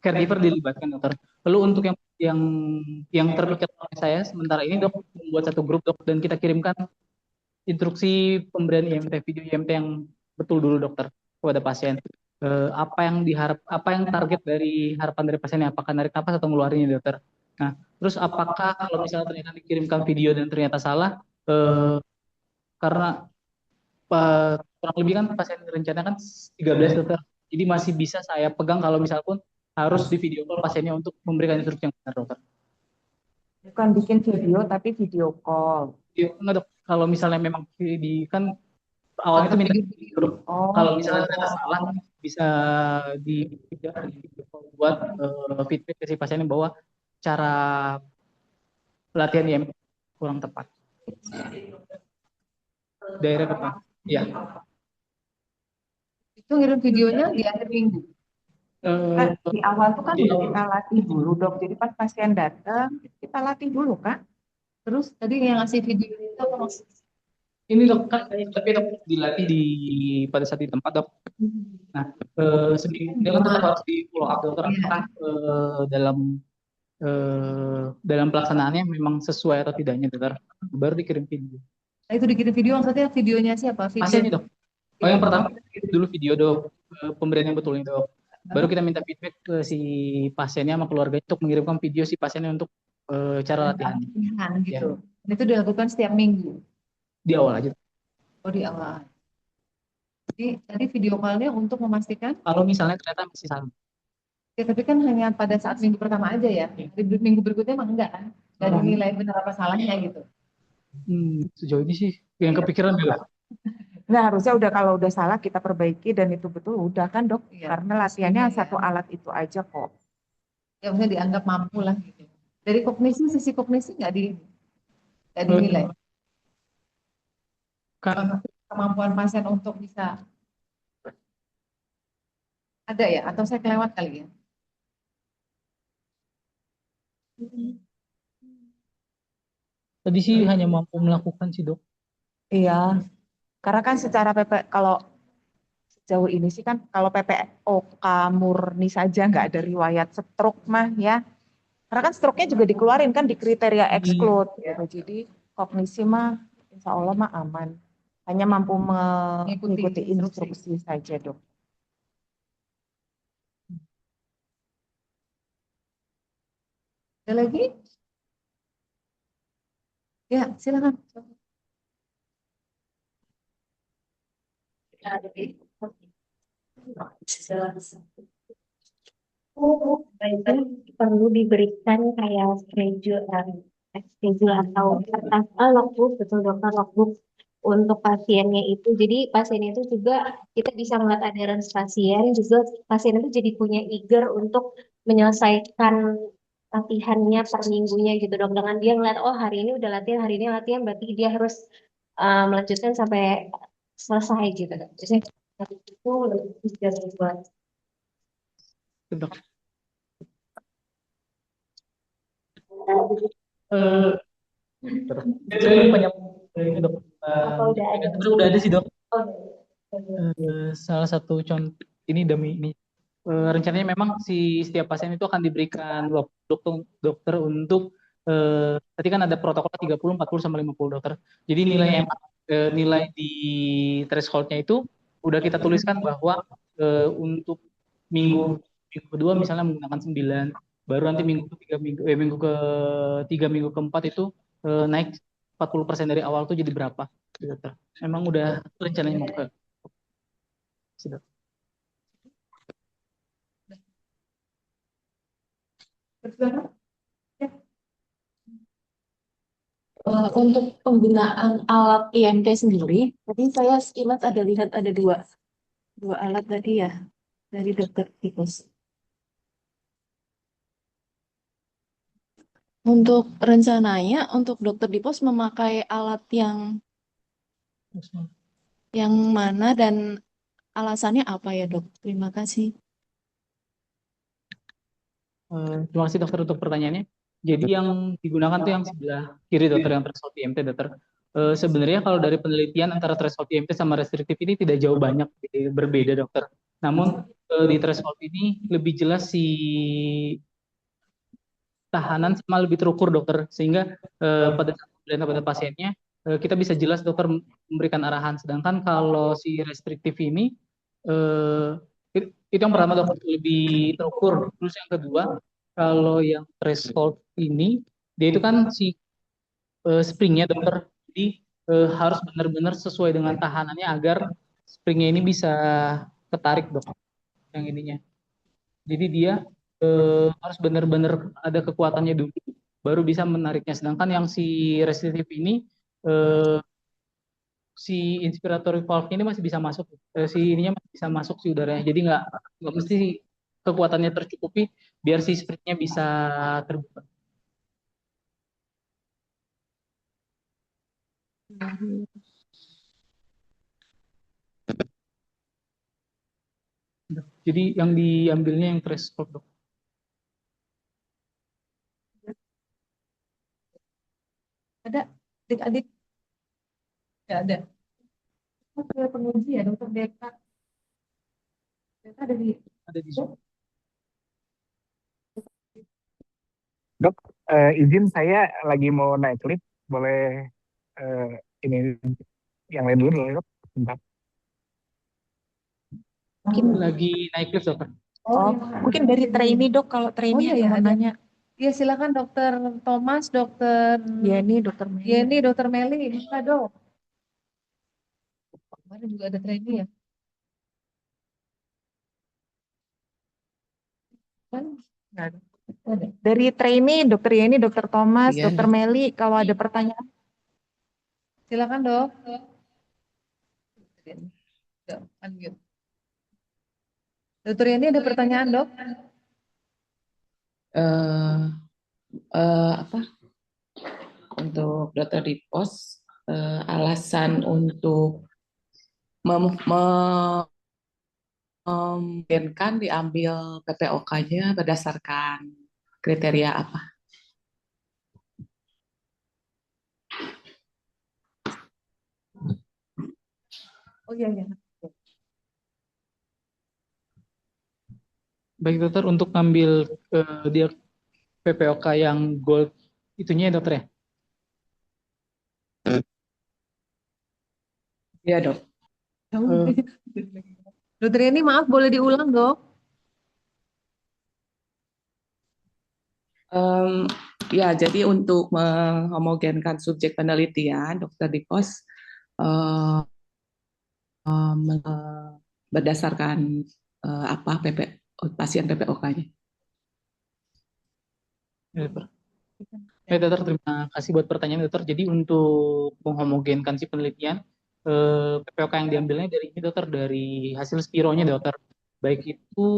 caregiver dilibatkan dokter. Lalu untuk yang terpikir oleh saya sementara ini dok membuat satu grup dok, dan kita kirimkan instruksi pemberian IMT, video IMT yang betul dulu dokter kepada pasien. Apa yang target dari harapan dari pasiennya, apakah narik nafas atau ngeluarinnya dokter. Nah, terus apakah kalau misalnya ternyata dikirimkan video dan ternyata salah, karena kurang lebih kan pasien rencana kan 13 dokter, jadi masih bisa saya pegang kalau misal pun harus di video call pasiennya untuk memberikan instruksi yang benar dokter. Bukan bikin video tapi video call. Enggak dok, kalau misalnya memang kan awalnya itu minta video dok. Kalau misalnya ternyata salah bisa di video call buat feedback ke si pasiennya bahwa cara pelatihan IMT kurang tepat. Daerah depan. Ya. Itu ngirim videonya di akhir minggu. Eh, Di awal tuh kan di udah awal. kita latih dulu dok. Jadi pas pasien datang kita latih dulu kan. Terus tadi yang ngasih video itu apa maksudnya? Ini dok kan tapi dok dilatih di pada saat di tempat dok. Nah, seminggu ini kan tetap harus di follow up dokter Iya. apakah dalam pelaksanaannya memang sesuai atau tidaknya dokter. Baru dikirim video. Nah, itu dikirim video maksudnya videonya siapa? Video Pasiennya dok. Oh yang pertama kita kirim dulu video dok, pemberian yang betulnya dok. Baru kita minta feedback ke si pasiennya sama keluarganya untuk mengirimkan video si pasiennya untuk cara latihannya. latihan Ya, gitu. Dan itu dilakukan setiap minggu. di awal aja. Oh di awal. Jadi tadi video call-nya untuk memastikan. Kalau misalnya ternyata masih sama. Ya, tapi kan hanya pada saat minggu pertama aja ya. Di minggu berikutnya emang enggak kan? Dan nilai benar apa salahnya gitu. Sejauh ini sih yang kepikiran bela. Nah harusnya udah kalau udah salah kita perbaiki dan itu betul udah kan dok. Iya. Karena latihannya Pastinya ya. satu alat itu aja kok. Ya maksudnya dianggap mampu lah gitu. Dari kognisi, sisi kognisi nggak dinilai. Kan Kemampuan pasien untuk bisa ada ya? Atau saya kelewat kali ya? tadi sih hanya mampu melakukan sih dok. Iya. Karena kan secara kalau sejauh ini sih kan kalau PPOK murni saja nggak ada riwayat stroke mah ya. Karena kan stroke-nya juga dikeluarin kan di kriteria exclude gitu. Jadi kognisi mah insya Allah mah aman. Hanya mampu mengikuti instruksi saja dok. Ada lagi? Ya, silakan. Perlu diberikan kayak schedule atau kertas logbook, betul dokter, logbook untuk pasiennya itu. Jadi pasien itu juga kita bisa melihat adherence pasien, juga pasien itu jadi punya eager untuk menyelesaikan latihannya per minggunya gitu dok. Dengan dia ngeliat oh hari ini udah latihan, hari ini latihan, berarti dia harus melanjutkan sampai selesai gitu dok. Jadi itu lebih dari buat Dok. Eh, saya lupa nyampe dok. apa udah ada? Sebenarnya udah ada sih dok. Oh, Salah satu contoh ini demi ini. Rencananya memang si setiap pasien itu akan diberikan dokter dokter untuk tadi kan ada protokol 30, 40 sama 50 dokter. Jadi nilai di thresholdnya itu udah kita tuliskan bahwa untuk minggu minggu kedua misalnya menggunakan 9, baru nanti minggu ketiga minggu keempat itu naik 40% dari awal tuh jadi berapa gitu, dokter. Emang udah rencananya mau ke situ. Untuk penggunaan alat IMT sendiri, tadi saya ingat ada lihat ada dua alat tadi ya dari dokter Tikus. Untuk rencananya, untuk dokter di pos memakai alat yang mana dan alasannya apa ya dok? Terima kasih. Terima kasih dokter untuk pertanyaannya. Jadi yang digunakan tuh yang sebelah kiri dokter, yang threshold IMT dokter. Sebenarnya kalau dari penelitian antara threshold IMT sama restriktif ini tidak jauh banyak berbeda dokter. Namun di threshold ini lebih jelas si tahanan sama lebih terukur dokter, sehingga pada saat pemberian pada pasiennya kita bisa jelas dokter memberikan arahan. Sedangkan kalau si restriktif ini eh, itu yang pertama dokter lebih terukur. Terus yang kedua, kalau yang threshold ini dia itu kan si springnya dokter, jadi harus benar-benar sesuai dengan tahanannya agar springnya ini bisa ketarik dok, yang ininya. Jadi dia harus benar-benar ada kekuatannya dulu, baru bisa menariknya. Sedangkan yang si restriktif ini eh, si inspiratory valve ini masih bisa masuk, si ininya masih bisa masuk si udaranya. Jadi nggak mesti kekuatannya tercukupi biar si springnya bisa terbuka. Jadi yang diambilnya yang threshold, dok. Ada adik-adik? Nggak ada. Oke, penguji ya, dokter Deka. Deka ada di Ada di Zoom. Dok, izin saya lagi mau naik lift, boleh eh, ini yang lain dulu boleh, Dok? Bentar. Mungkin Lagi naik lift, dokter. oh, mungkin dari trainee Dok, kalau trainee iya, ada mau ada. nanya. Ya silakan dokter Thomas, dokter Yeni, dokter Mei. Yeni, dokter Meli, buka dok. Kemarin juga ada trainee ya. Kan? Nggak ada. Ada. Dari trainee, dokter Yeni, dokter Thomas, Iya, dokter Meli, kalau ada pertanyaan. Silakan dok. Dok, unmute. Dokter Yeni ada pertanyaan dok? eh apa untuk dokter di pos, alasan untuk memungkinkan diambil PPOK-nya berdasarkan kriteria apa? Oh iya iya. Baik dokter, untuk ngambil dia PPOK yang gold itunya ya dokter ya? Iya dok. Dokter Yeni maaf boleh diulang dok? Ya, jadi untuk menghomogenkan subjek penelitian, dokter di pos eh, berdasarkan apa pasien PPOK-nya. Ya, dokter. Baik dokter, terima kasih buat pertanyaan dokter. Jadi untuk menghomogenkan si penelitian, PPOK yang diambilnya dari ini dokter, dari hasil spironya dokter. Baik itu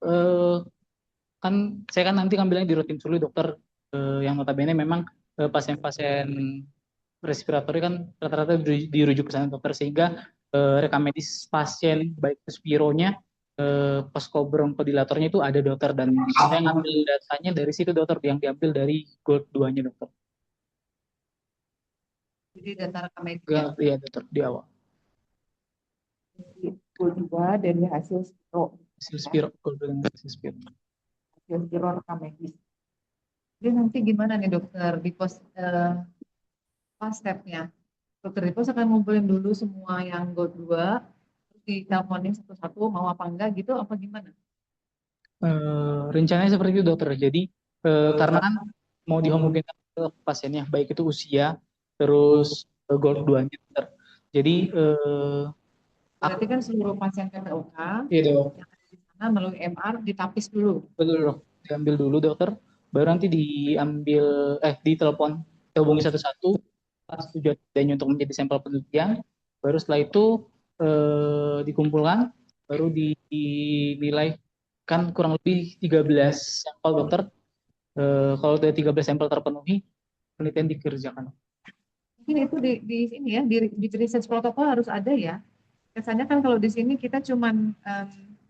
eh, kan saya kan nanti ngambilnya di rutin dulu dokter, yang notabene memang pasien-pasien respiratori kan rata-rata dirujuk ke sana dokter, sehingga rekam medis pasien baik itu spironya, posko bronchodilatornya itu ada dokter, dan saya ngambil datanya dari situ dokter, yang diambil dari gold 2-nya dokter. Jadi data rekam medis. Iya dokter, di awal. Kedua dari hasil spiro. Hasil spiro, gold 2 dan hasil spiro. Hasil spiro rekam medis. Jadi nanti gimana nih dokter di pos pas stepnya? Dokter di pos akan ngumpulin dulu semua yang gold 2, terus diteleponin satu-satu mau apa enggak gitu apa gimana? Rencananya seperti itu dokter. Jadi karena kan mau dihomogenkan ke pasiennya, baik itu usia, terus gold 2-nya dokter. Jadi Berarti kan seluruh pasien PPOK iya dok, yang ada di sana melalui MR ditapis dulu. betul dok. Diambil dulu dokter, baru nanti diambil, ditelepon, dihubungi satu-satu, setuju adanya untuk menjadi sampel penelitian, baru setelah itu dikumpulkan, baru dinilai, kan kurang lebih 13 sampel dokter. Kalau udah 13 sampel terpenuhi, penelitian dikerjakan. Mungkin itu di sini ya di research protokol harus ada ya. Biasanya kan kalau di sini kita cuman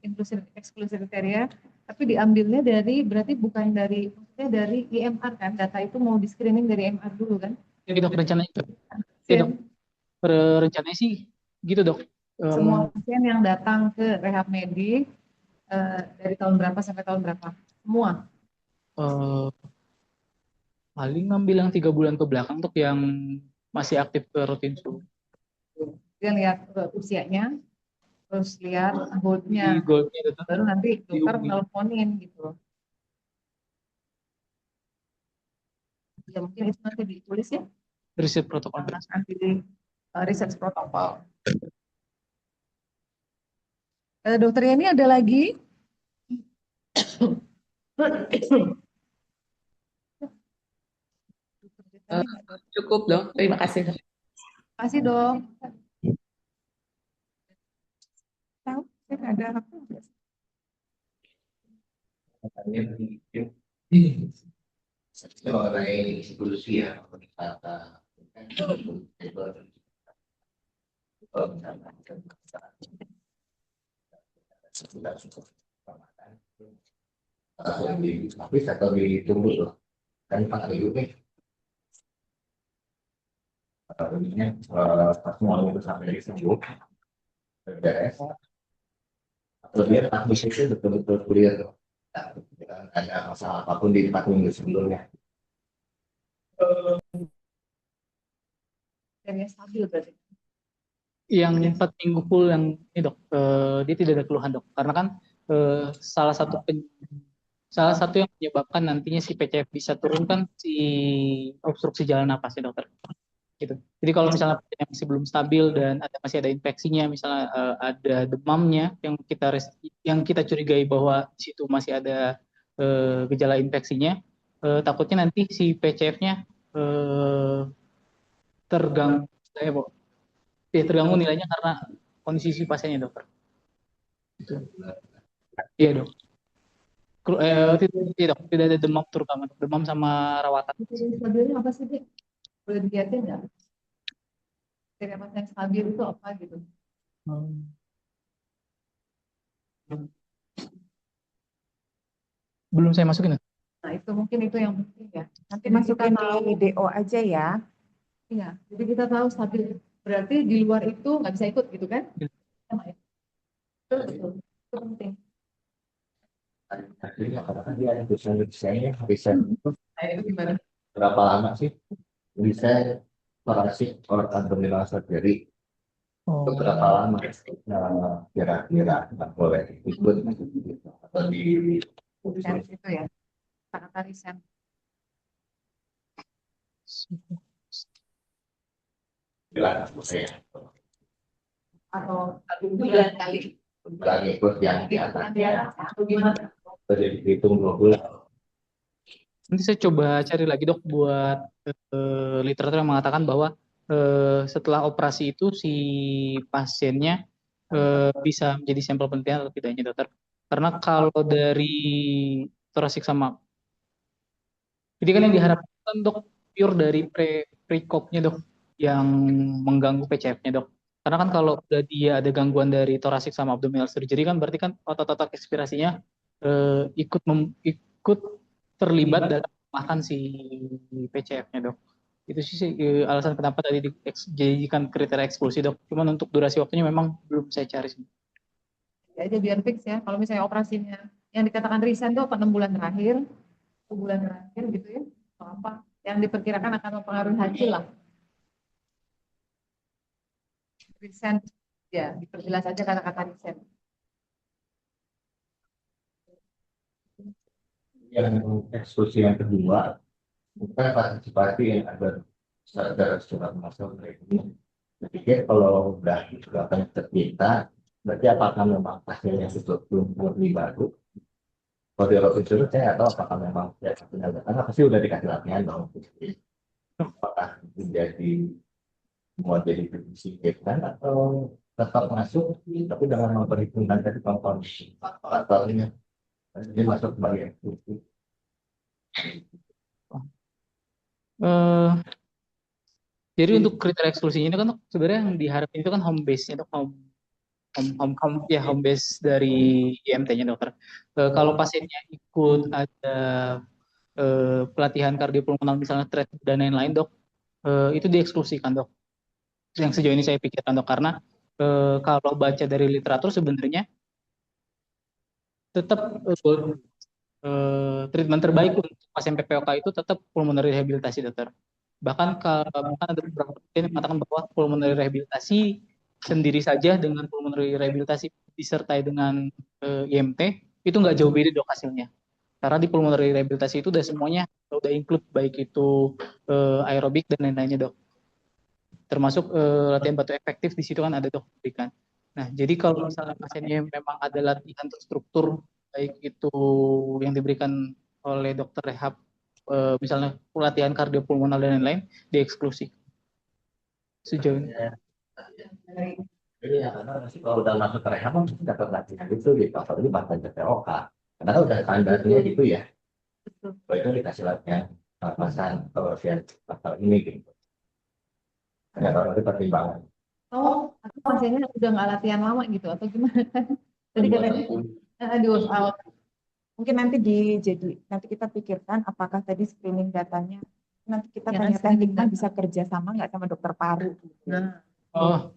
inklusif eksklusif kriteria, tapi diambilnya dari berarti bukan dari maksudnya dari IMR kan, data itu mau di screening dari MR dulu kan? Ya dok, rencananya ya dok, rencananya sih gitu dok. Semua pasien yang datang ke rehab medik dari tahun berapa sampai tahun berapa? Semua. Paling ngambil yang 3 bulan ke belakang untuk yang masih aktif ke rutin school. Dia lihat usianya, terus lihat goldnya, Di goldnya dokter, baru nanti dokter dihubungi. nelponin gitu. Ya mungkin itu nanti ditulis ya, Riset protokol. nanti di research protokol. Dokter Yani ada lagi? Cukup dok, terima kasih. Terima kasih dok. Tahu, saya ada apa? Mengenai solusi ya, Sudah cukup Ramadan. Atau di habis atau ditunggu loh. Kan 4 minggu nih. Ini semua itu sampai sembuh. Beres. Atau dia habis itu betul-betul clear. Tidak ada masalah apapun di 4 minggu sebelumnya. Dan yang stabil berarti. Yang 4 minggu full yang ini dok, dia tidak ada keluhan dok, karena kan salah satu yang menyebabkan nantinya si PCF bisa turun kan si obstruksi jalan napas ya dokter. Gitu. Jadi kalau misalnya yang masih belum stabil dan masih ada infeksinya, misalnya ada demamnya yang kita curigai bahwa di situ masih ada gejala infeksinya, takutnya nanti si PCF-nya terganggu, terganggu nilainya karena kondisi si pasiennya dokter. Gitu. Iya dok. Tidak ada demam terutama demam sama rawatan. Stabilnya apa sih Dek? Boleh dilihatin nggak? Kriteria pasien yang stabil itu apa gitu? Belum saya masukin. Nah itu mungkin itu yang penting ya. Nanti Masukkan kita tahu. di DO aja ya. Iya, jadi kita tahu stabil. Berarti di luar itu nggak bisa ikut gitu kan? Sama ya. Betul. Itu penting. Akhirnya apakah dia ada desainnya bisa Nah itu gimana? berapa lama sih bisa operasi abdominal surgery itu berapa lama kira-kira nggak boleh ikut atau di Riset itu ya. Kata riset. bilang saya Atau 1 bulan kali. bulan ikut yang di atasnya Atau gimana? jadi dihitung 2 bulan. Nanti saya coba cari lagi dok buat literatur yang mengatakan bahwa setelah operasi itu si pasiennya bisa menjadi sampel penelitian atau tidaknya dokter. Karena kalau dari thoracic sama jadi kan yang diharapkan dok pure dari prekopnya dok yang mengganggu PCF-nya dok. Karena kan kalau udah dia ada gangguan dari thoracic sama abdominal surgery kan berarti kan otot-otot ekspirasinya ikut terlibat dalam makan si PCF-nya dok. Itu sih alasan kenapa tadi dijadikan kriteria eksklusi dok. Cuman untuk durasi waktunya memang belum saya cari. Ya aja biar fix ya. Kalau misalnya operasinya yang dikatakan resign itu apa 6 bulan terakhir, 1 bulan terakhir gitu ya, atau apa yang diperkirakan akan mempengaruhi hasil lah. Resign ya diperjelas aja kata-kata resign. Yang eksklusi yang kedua bukan partisipasi yang ada surat masuk ini. Jadi kalau udah tercipta, berarti apakah memang hasilnya itu belum murni baru? Kalau di Robin itu saya atau apakah memang ya karena pasti udah dikasih latihan dong. Apakah menjadi mau jadi kan atau tetap masuk tapi dengan memperhitungkan tadi komponen faktornya jadi masuk sebagai eksklusi. Jadi untuk kriteria eksklusinya itu kan sebenarnya yang diharapkan itu kan home base-nya itu home base dari IMT-nya dokter. Kalau pasiennya ikut ada pelatihan kardiopulmonar misalnya TRET dan lain-lain dok, itu dieksklusikan dok. Yang sejauh ini saya pikirkan dok karena kalau baca dari literatur sebenarnya tetap treatment terbaik untuk pasien PPOK itu tetap pulmonary rehabilitasi dokter. Bahkan ada beberapa penelitian yang mengatakan bahwa pulmonary rehabilitasi sendiri saja dengan pulmonary rehabilitasi disertai dengan IMT itu nggak jauh beda dok hasilnya. Karena di pulmonary rehabilitasi itu udah semuanya udah include baik itu aerobik dan lain-lainnya dok. Termasuk latihan batu efektif di situ kan ada dok berikan. Nah jadi kalau misalnya pasiennya memang ada latihan terstruktur baik itu yang diberikan oleh dokter rehab misalnya pelatihan kardiopulmonar dan lain-lain dieksklusi sejauh ini. Jadi karena kalau udah masuk ke rehab kan dapat latihan itu di pasal ini bahkan PPOK karena udah standarnya gitu ya. Kalau itu dikasih latihan pasan kalau pasal ini gitu. Ada orang itu pertimbangan. Oh, atau pasiennya udah nggak latihan lama gitu atau gimana kan? Tadi katanya di wash out. Mungkin nanti nanti kita pikirkan apakah tadi screening datanya nanti kita Ya kan, tanya screening tekniknya data. bisa kerja sama nggak sama dokter paru. Nah, Oh,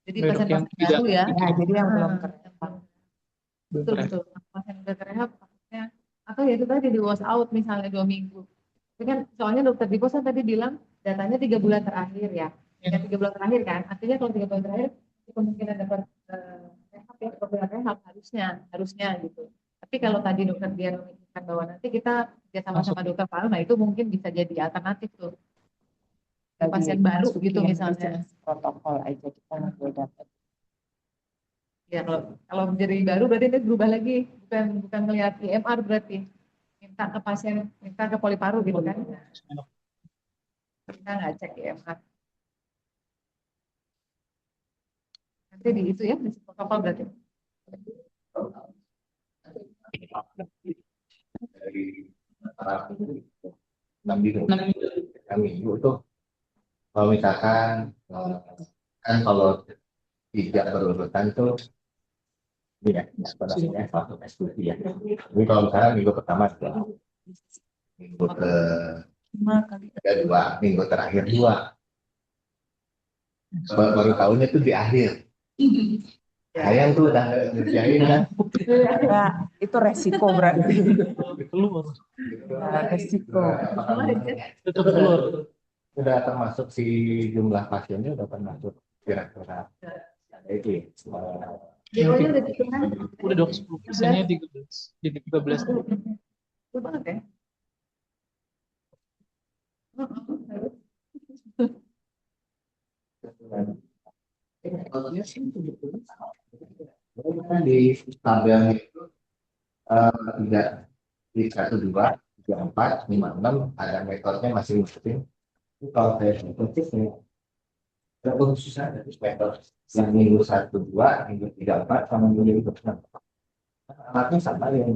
jadi Dok, yang pasien-pasien tidak baru ya. Nah, jadi yang belum Ah, kerja. betul betul. Pasien udah rehab maksudnya atau ya itu tadi di wash out misalnya 2 minggu. Itu kan soalnya dokter Diko kan tadi bilang datanya 3 bulan terakhir ya. Ya 3 bulan terakhir kan. Artinya kalau 3 bulan terakhir kemungkinan dapat rehab ya program rehab harusnya gitu. Tapi kalau tadi dokter dia memikirkan bahwa nanti kita kerja sama dokter paru, nah itu mungkin bisa jadi alternatif tuh. Pasien baru gitu misalnya. Protokol aja kita nggak dapat. Ya kalau menjadi baru berarti ini berubah lagi, bukan melihat IMR berarti minta ke pasien, minta ke poliparu gitu kan? Kita nggak cek IMR. Nanti di itu ya, di protokol berarti. Dari 6 minggu itu kalau misalkan kan kalau tidak berurutan tuh ini ya sebenarnya satu eksekusi ya. Jadi kalau misalnya minggu pertama sudah, minggu kedua, minggu terakhir 2, baru tahunya tuh di akhir. Sayang tuh udah ngerjain kan. Ya, itu resiko berarti. keluar. Resiko. Tetap keluar. Udah termasuk si jumlah pasiennya udah termasuk kira-kira itu ya. Dekonya udah gitu kan? Udah dok 10%-nya 13, jadi 13. Betul banget ya. Di tabelnya itu tidak di 1, 2, 3, 4, 5, 6 ada metodenya masing-masing. Kalau saya khususnya tidak perlu susah dari metode yang minggu 1, 2, minggu 3, 4 sama minggu 6. Alatnya sama yang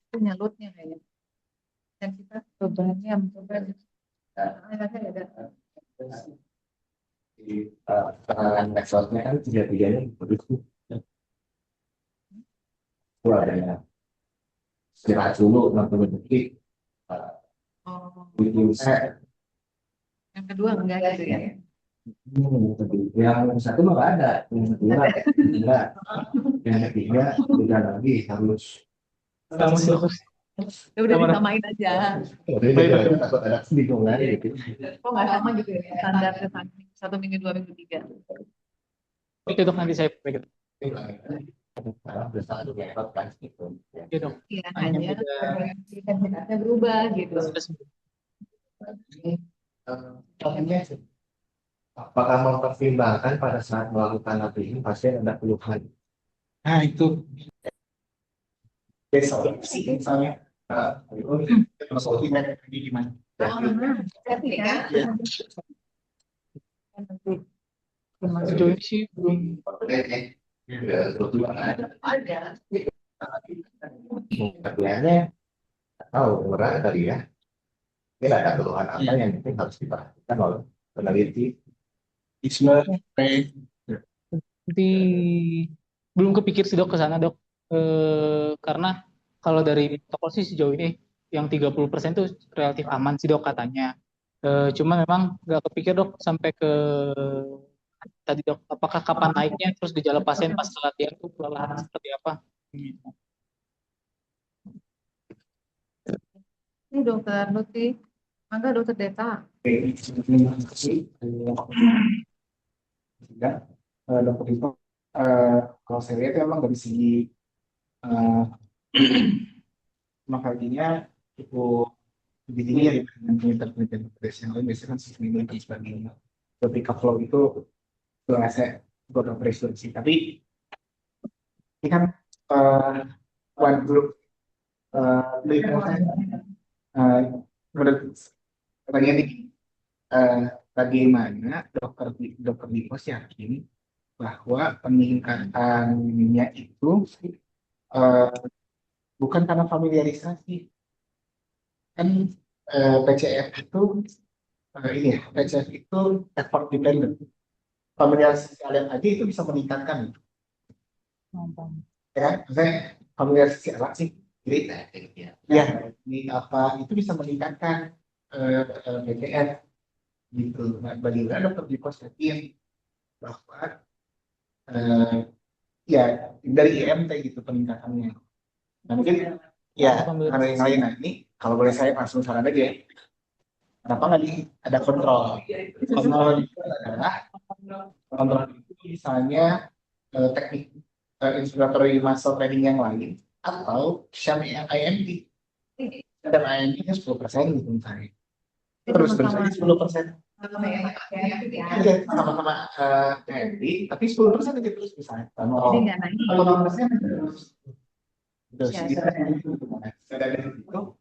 Punya loadnya kayaknya. Dan kita bebannya beban. Ada. di metodenya kan 3-3-nya begitu. Itu adanya istirahat dulu 60 detik. Bikin set. Yang kedua enggak gitu ya. Yang satu mah nggak ada, yang kedua enggak, yang ketiga udah lagi harus. Sama sih dok. Ya udah disamain aja. Jadi takut ada kebingungan gitu. Kok nggak sama gitu ya standar 1 minggu, 2 minggu, 3. Oke dok, nanti saya pegang. Karena udah satu metode kan gitu. Oke dok. Iya, hanya intensitasnya berubah gitu. Apakah mempertimbangkan pada saat melakukan latihan pasien ada keluhan? Nah, itu Misalnya, filosofinya ini gimana? Sejauh ini sih belum. Latihannya tahu murah tadi ya. Ini ada keluhan apa yang penting harus diperhatikan oleh peneliti. Nanti belum kepikir sih dok ke sana dok. Karena kalau dari protokol sih sejauh ini yang 30% itu relatif aman sih dok katanya. Cuma memang nggak kepikir dok sampai ke tadi dok, apakah kapan naiknya, terus gejala pasien pas latihan itu kelelahan seperti apa? Ini dokter Lutfi, mangga dokter Deta. Dokter Dito, kalau saya lihat memang dari segi mortalitinya cukup lebih tinggi ya dibandingkan penelitian yang lain, biasanya kan seminggu dan sebagainya. Ketika flow itu saya dokter prescripsi, tapi ini kan one group menurut pertanyaan ini bagaimana dokter Dikos yakin bahwa peningkatannya itu bukan karena familiarisasi. Kan PCF itu ini ya, PCF itu effort dependent. familiaritas kalian aja itu bisa meningkatkan, ya kan? Maksudnya familiaritas alat sih, jadi ya ini apa itu bisa meningkatkan BTR gitu. Nah, bagi gue dokter Dikos bahwa eh, ya dari IMT gitu peningkatannya. Nah, mungkin ya karena yang lain, nah ini kalau boleh saya langsung saran aja ya. Kenapa nggak ada kontrol? Kontrol itu adalah kontrol itu misalnya teknik inspiratory muscle training yang lain atau sham yang IMT dan IMT-nya 10% gitu misalnya. Terus aja 10%. Iya, sama-sama IMT, tapi 10% aja terus misalnya. Kalau 5% terus. Terus dari itu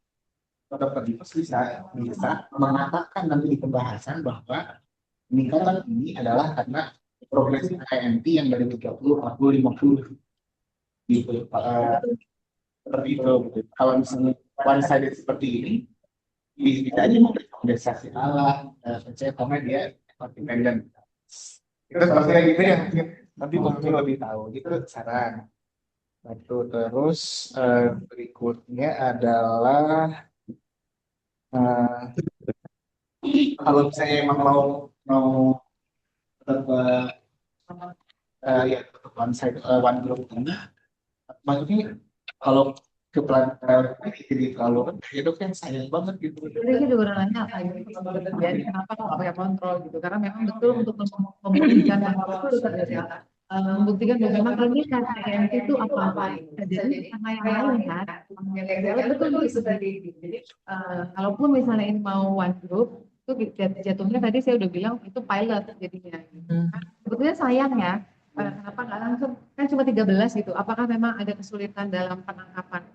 dokter Dimas bisa mengatakan nanti di pembahasan bahwa peningkatan ini adalah karena progresi IMT yang dari 30, 40, 50 gitu. Seperti itu. Kalau misalnya one sided seperti ini, bisa aja merekomendasi alat, saya karena dia independen. Itu seperti gitu ya, nanti mungkin lebih tahu. Itu saran. Itu terus berikutnya adalah kalau saya emang mau tetap ya tetap one side one group ini, maksudnya kalau ke plan jadi terlalu rendah itu kan sayang banget gitu. Jadi juga nanya apa gitu kalau terjadi kenapa kalau pakai kontrol gitu, karena memang betul untuk membuktikan bahwa itu terjadi membuktikan bahwa memang ini kan KMT itu apa-apa jadi sama yang lain kan betul seperti itu. Jadi kalaupun misalnya ini mau one group itu jatuhnya tadi saya udah bilang itu pilot jadinya. Sebetulnya sayang ya, kenapa nggak langsung kan cuma 13 gitu, apakah memang ada kesulitan dalam penangkapan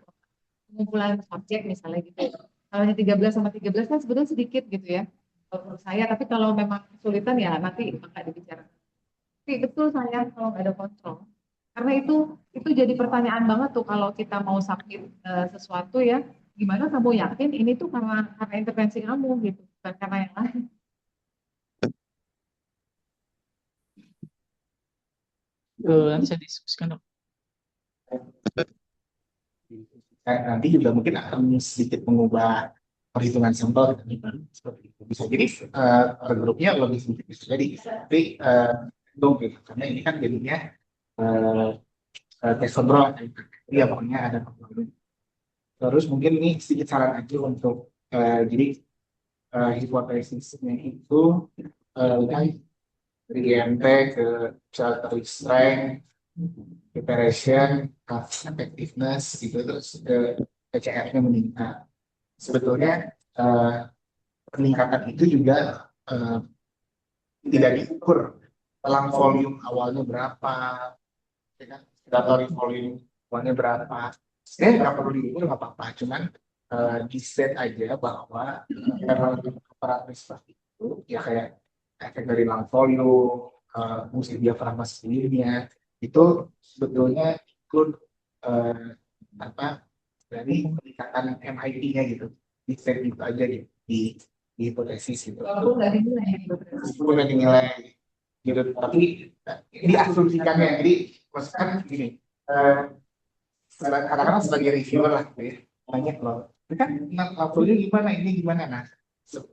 pengumpulan subjek misalnya gitu. Kalau hanya 13 sama 13 kan sebetulnya sedikit gitu ya menurut saya, tapi kalau memang kesulitan ya nanti nggak dibicarakan. Tapi betul sayang kalau nggak ada kontrol, karena itu jadi pertanyaan banget tuh kalau kita mau submit sesuatu ya, gimana kamu yakin ini tuh karena intervensi kamu gitu, bukan karena yang lain. Nanti saya diskusikan dok. Nanti juga mungkin akan sedikit mengubah perhitungan sampel seperti itu. Bisa jadi per grupnya lebih sedikit bisa jadi, tapi gitu. Karena ini kan jadinya tes kontrol, ya pokoknya ada kontrol. Terus mungkin ini sedikit saran aja untuk jadi hipotesisnya itu kan dari GMT ke characteristic strength, preparation, effectiveness gitu, terus PCR-nya meningkat. Sebetulnya peningkatan itu juga tidak diukur dalam volume awalnya berapa, ya kan? Respiratory volume awalnya berapa. Sebenarnya nggak perlu diukur, nggak apa-apa, cuman di set aja bahwa aparatur seperti itu ya kayak efek dari lung volume, fungsi diafragma sendirinya itu sebetulnya ikut dari peningkatan MIT-nya gitu, di set itu aja gitu, di hipotesis gitu. Walaupun nggak dinilai gitu. Meskipun nggak dinilai gitu, tapi diasumsikannya. Jadi maksudnya gini, katakanlah sebagai reviewer lah gitu ya, banyak loh. Ini kan laporannya gimana, ini gimana, nah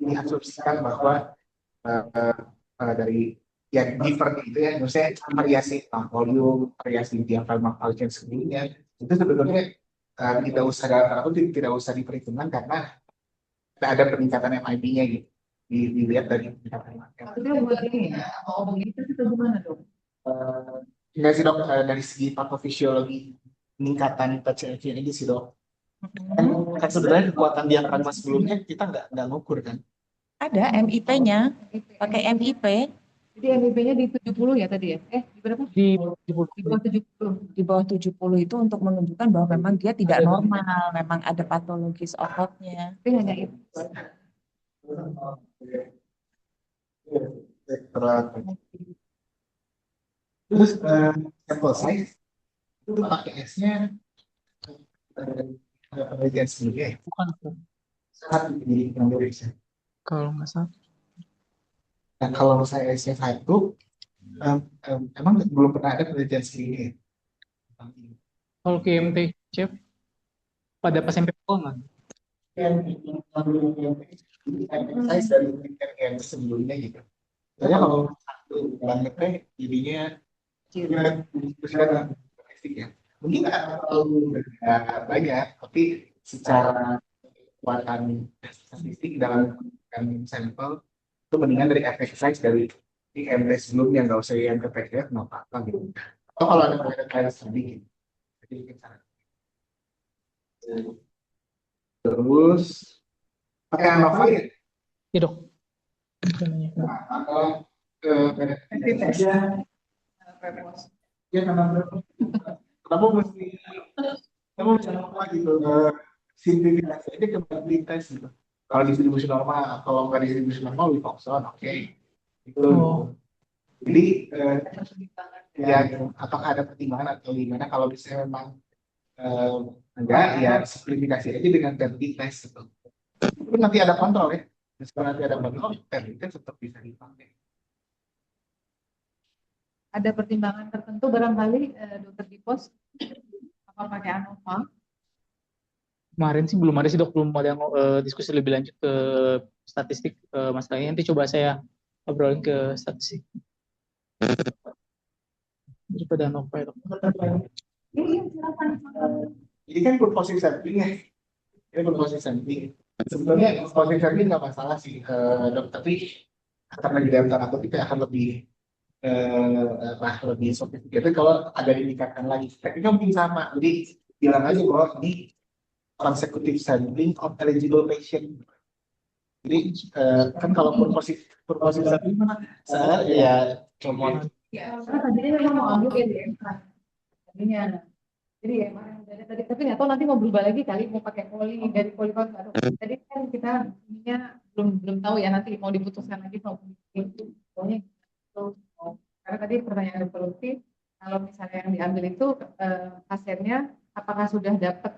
diasumsikan bahwa dari yang different itu ya, maksudnya variasi volume, variasi diafragma function sendirinya itu sebetulnya tidak usah diperhitungkan karena ada peningkatan MIB-nya gitu, dilihat dari peningkatan MIB. Maksudnya buat ini ya, mobilitas itu gimana dong? Enggak sih dok, dari segi patofisiologi peningkatan PCFI aja sih dok. Kan sebenarnya kekuatan diafragma sebelumnya kita nggak ngukur kan? Ada MIP-nya, pakai MIP. Jadi MIP-nya di 70 ya tadi ya? Di berapa? Di Di bawah 70. Di bawah 70 itu untuk menunjukkan bahwa memang dia tidak normal, memang ada patologis ototnya. Tapi hanya itu. Terus sample size itu pakai S-nya penelitian sebelumnya ya? bukan Satu di Indonesia. kalau nggak salah. Nah kalau saya S-nya 1, Emang belum pernah ada penelitian segini ya? Kalau KMT, Chef, pada pasien PPO nggak? Exercise dari penelitian yang sebelumnya gitu. Soalnya kalau satu banget jadinya besar statistik ya. Mungkin nggak terlalu banyak, tapi secara kekuatan statistik dalam sampel itu mendingan dari efek size dari IMT sebelumnya, nggak usah IMT PDF nggak apa-apa gitu. Atau kalau ada penelitian sedikit, jadi mungkin saran. Terus pakai Anova ya? Iya dok. Nah, atau PDF aja ya kenapa mesti apa gitu simplifikasi aja ke tes gitu. Kalau distribusi normal, kalau nggak distribusi normal Wilcoxon, oke. Itu. Jadi ya apakah ada pertimbangan atau gimana kalau misalnya memang enggak ya simplifikasi aja dengan verti tes gitu. Itu nanti ada kontrol ya. Setelah nanti ada kontrol, verti tes tetap bisa dipakai. Ada pertimbangan tertentu barangkali dokter di pos apa pakai ANOVA? Kemarin sih belum ada sih dok, belum ada yang diskusi lebih lanjut ke statistik masalahnya. Nanti coba saya obrolin ke statistik. Daripada Nova ya dok. Ini kan purposing sampling ya. Ini purposing sampling. Sebetulnya purposing sampling nggak masalah sih dok, tapi karena di dalam tanda kutip akan lebih lebih sophisticated kalau ada ditingkatkan lagi. Tekniknya mungkin sama. Jadi bilang aja bahwa ini consecutive sampling of eligible patient. Jadi kan kalau purposing sampling saya ya cuma Ya, karena tadinya memang mau ambil GDM tadinya. Jadi ya dari tadi tapi nggak tahu nanti mau berubah lagi kali mau pakai poli dari polikon baru. Tadi kan kita ininya belum tahu ya nanti mau diputuskan lagi mau itu. Pokoknya itu. Karena tadi pertanyaan dokter Lutfi, kalau misalnya yang diambil itu pasiennya apakah sudah dapat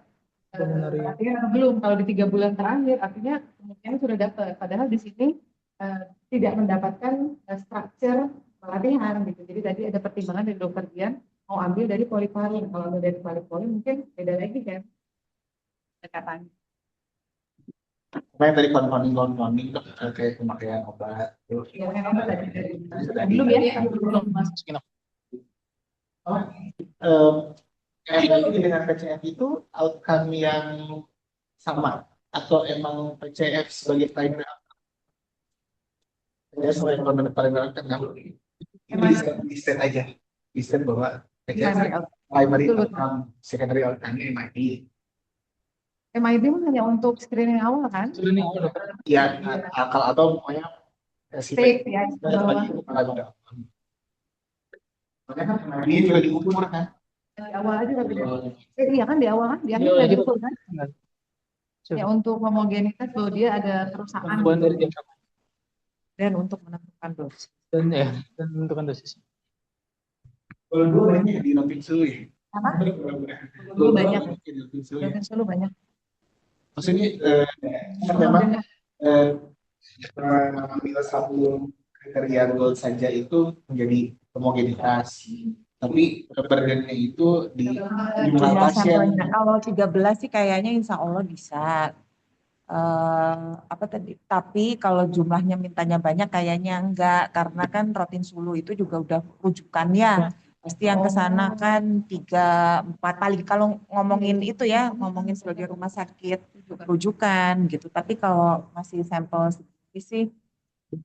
pelatihan atau belum? Kalau di 3 bulan terakhir artinya kemungkinan sudah dapat. Padahal di sini tidak mendapatkan structure pelatihan gitu. Jadi tadi ada pertimbangan dari dokter Dian mau ambil dari polipoli. Kalau ambil dari polipoli mungkin beda lagi kan pendekatannya. Kayak tadi confounding kayak pemakaian obat. Ya, memang tadi belum ya, belum masukin. Ini dengan PCF itu outcome yang sama atau emang PCF sebagai primary outcome? Ya, selain paling outcome kan di state aja, di state bahwa PCF primary outcome, secondary outcome-nya MIT. MIT hanya untuk screening awal kan? Screening awal. Ya, atau pokoknya State ya, bawah. Makanya kan MIT juga diukur kan? Di awal aja tapi iya kan di awal kan, di akhir nggak diukur kan? Ya untuk homogenitas bahwa dia ada kerusakan dan untuk menentukan dosis. Dan menentukan dosis. Kalau dulu banyak di Novinsu ya. Apa? Dulu banyak. Novinsu banyak. Maksudnya kan memang mengambil satu kriteria gold saja itu menjadi homogenitas. Tapi burdennya itu di jumlah pasien. Kalau 13 sih kayaknya insya Allah bisa. Apa tadi? Tapi kalau jumlahnya mintanya banyak kayaknya enggak, karena kan Rotin Sulu itu juga udah rujukannya. Pasti yang ke sana kan 3-4 paling kalau ngomongin itu ya, ngomongin sebagai rumah sakit rujukan gitu. Tapi kalau masih sampel sedikit sih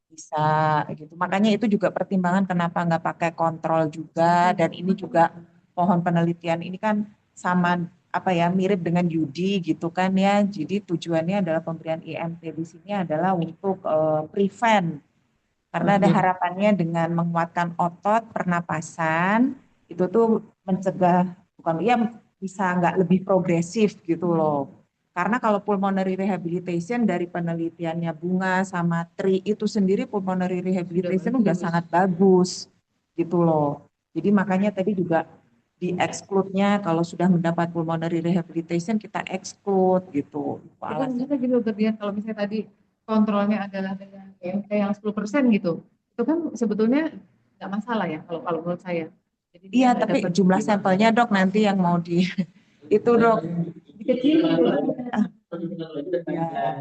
bisa gitu. Makanya itu juga pertimbangan kenapa nggak pakai kontrol juga, dan ini juga pohon penelitian ini kan sama apa ya, mirip dengan Yudi gitu kan ya. Jadi tujuannya adalah pemberian IMT di sini adalah untuk prevent. Karena ada harapannya dengan menguatkan otot pernapasan itu tuh mencegah, bukan ya, bisa nggak lebih progresif gitu loh. Karena kalau pulmonary rehabilitation dari penelitiannya Bunga sama Tri itu sendiri pulmonary rehabilitation udah sangat bagus gitu loh. Jadi makanya tadi juga di exclude-nya kalau sudah mendapat pulmonary rehabilitation kita exclude gitu. Itu misalnya gitu dokter, kalau misalnya tadi kontrolnya adalah dengan IMT yang 10% gitu. Itu kan sebetulnya nggak masalah ya kalau kalau menurut saya. Jadi dia Iya, nggak tapi dapat jumlah sampelnya dok nanti yang mau di itu dok. dikecilin gitu. Ya.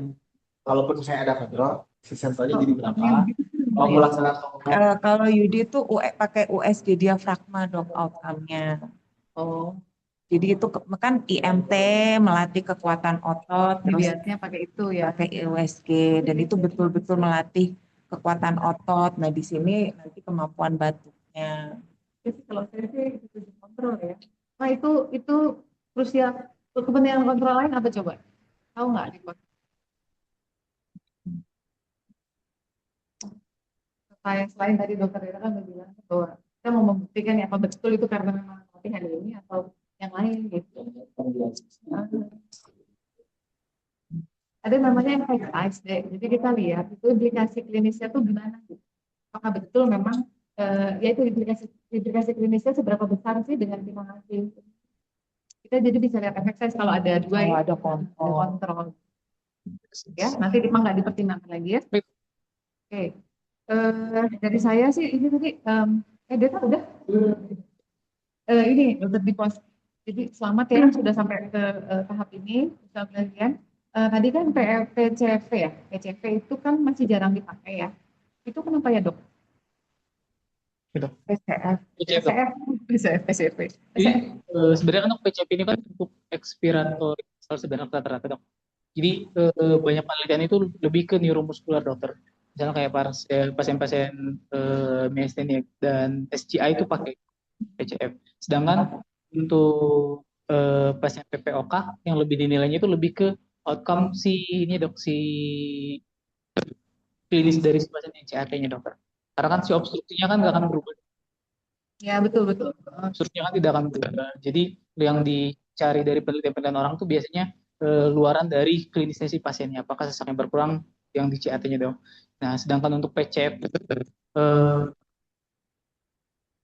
Kalaupun saya ada kontrol, si sampelnya jadi berapa? Yang gitu Mau ya. melaksanakan Kalau Yudi tuh pakai USG diafragma dok outcome-nya. Oh, Jadi itu kan IMT melatih kekuatan otot, terus dilihatnya pakai itu ya. pakai USG dan itu betul-betul melatih kekuatan otot. Nah di sini nanti kemampuan batuknya. Jadi kalau saya sih itu kontrol ya. Nah itu krusial. Kepentingan kontrol lain apa coba? Tahu nggak di selain tadi dokter Rera kan udah bilang bahwa kita mau membuktikan ya apa betul itu karena memang latihan ini atau yang lain gitu. Nah, ada namanya efek deh. Jadi kita lihat itu implikasi klinisnya tuh gimana gitu. Apakah betul memang ya itu implikasi klinisnya seberapa besar sih dengan timah-timah kita jadi bisa lihat efek size kalau ada dua Kalau ya, ada ada kontrol. kontrol ya nanti memang nggak dipertimbangkan lagi ya. Oke. Dari saya sih ini tadi Deta udah ini dokter di pos. Jadi selamat ya sudah sampai ke tahap ini bisa penelitian. Tadi kan PCV ya, PCV itu kan masih jarang dipakai ya. Itu kenapa ya dok? Gitu. PCF. PCF, Dok. PCV. Jadi sebenarnya kan PCP ini kan untuk expiratory sel sebenarnya rata-rata dok. Jadi banyak penelitian itu lebih ke neuromuskular dokter. Misalnya kayak pasien-pasien myasthenia dan SGI itu pakai PCF. Sedangkan untuk pasien PPOK yang lebih dinilainya itu lebih ke outcome si ini dok, si klinis dari si pasien yang CAT-nya dokter. Karena kan si obstruksinya kan nggak akan berubah. Ya betul betul. Obstruksinya kan tidak akan berubah. Jadi yang dicari dari penelitian-penelitian orang tuh biasanya luaran dari klinisnya si pasiennya. Apakah sesaknya berkurang yang di CAT-nya dok. Nah, sedangkan untuk PCF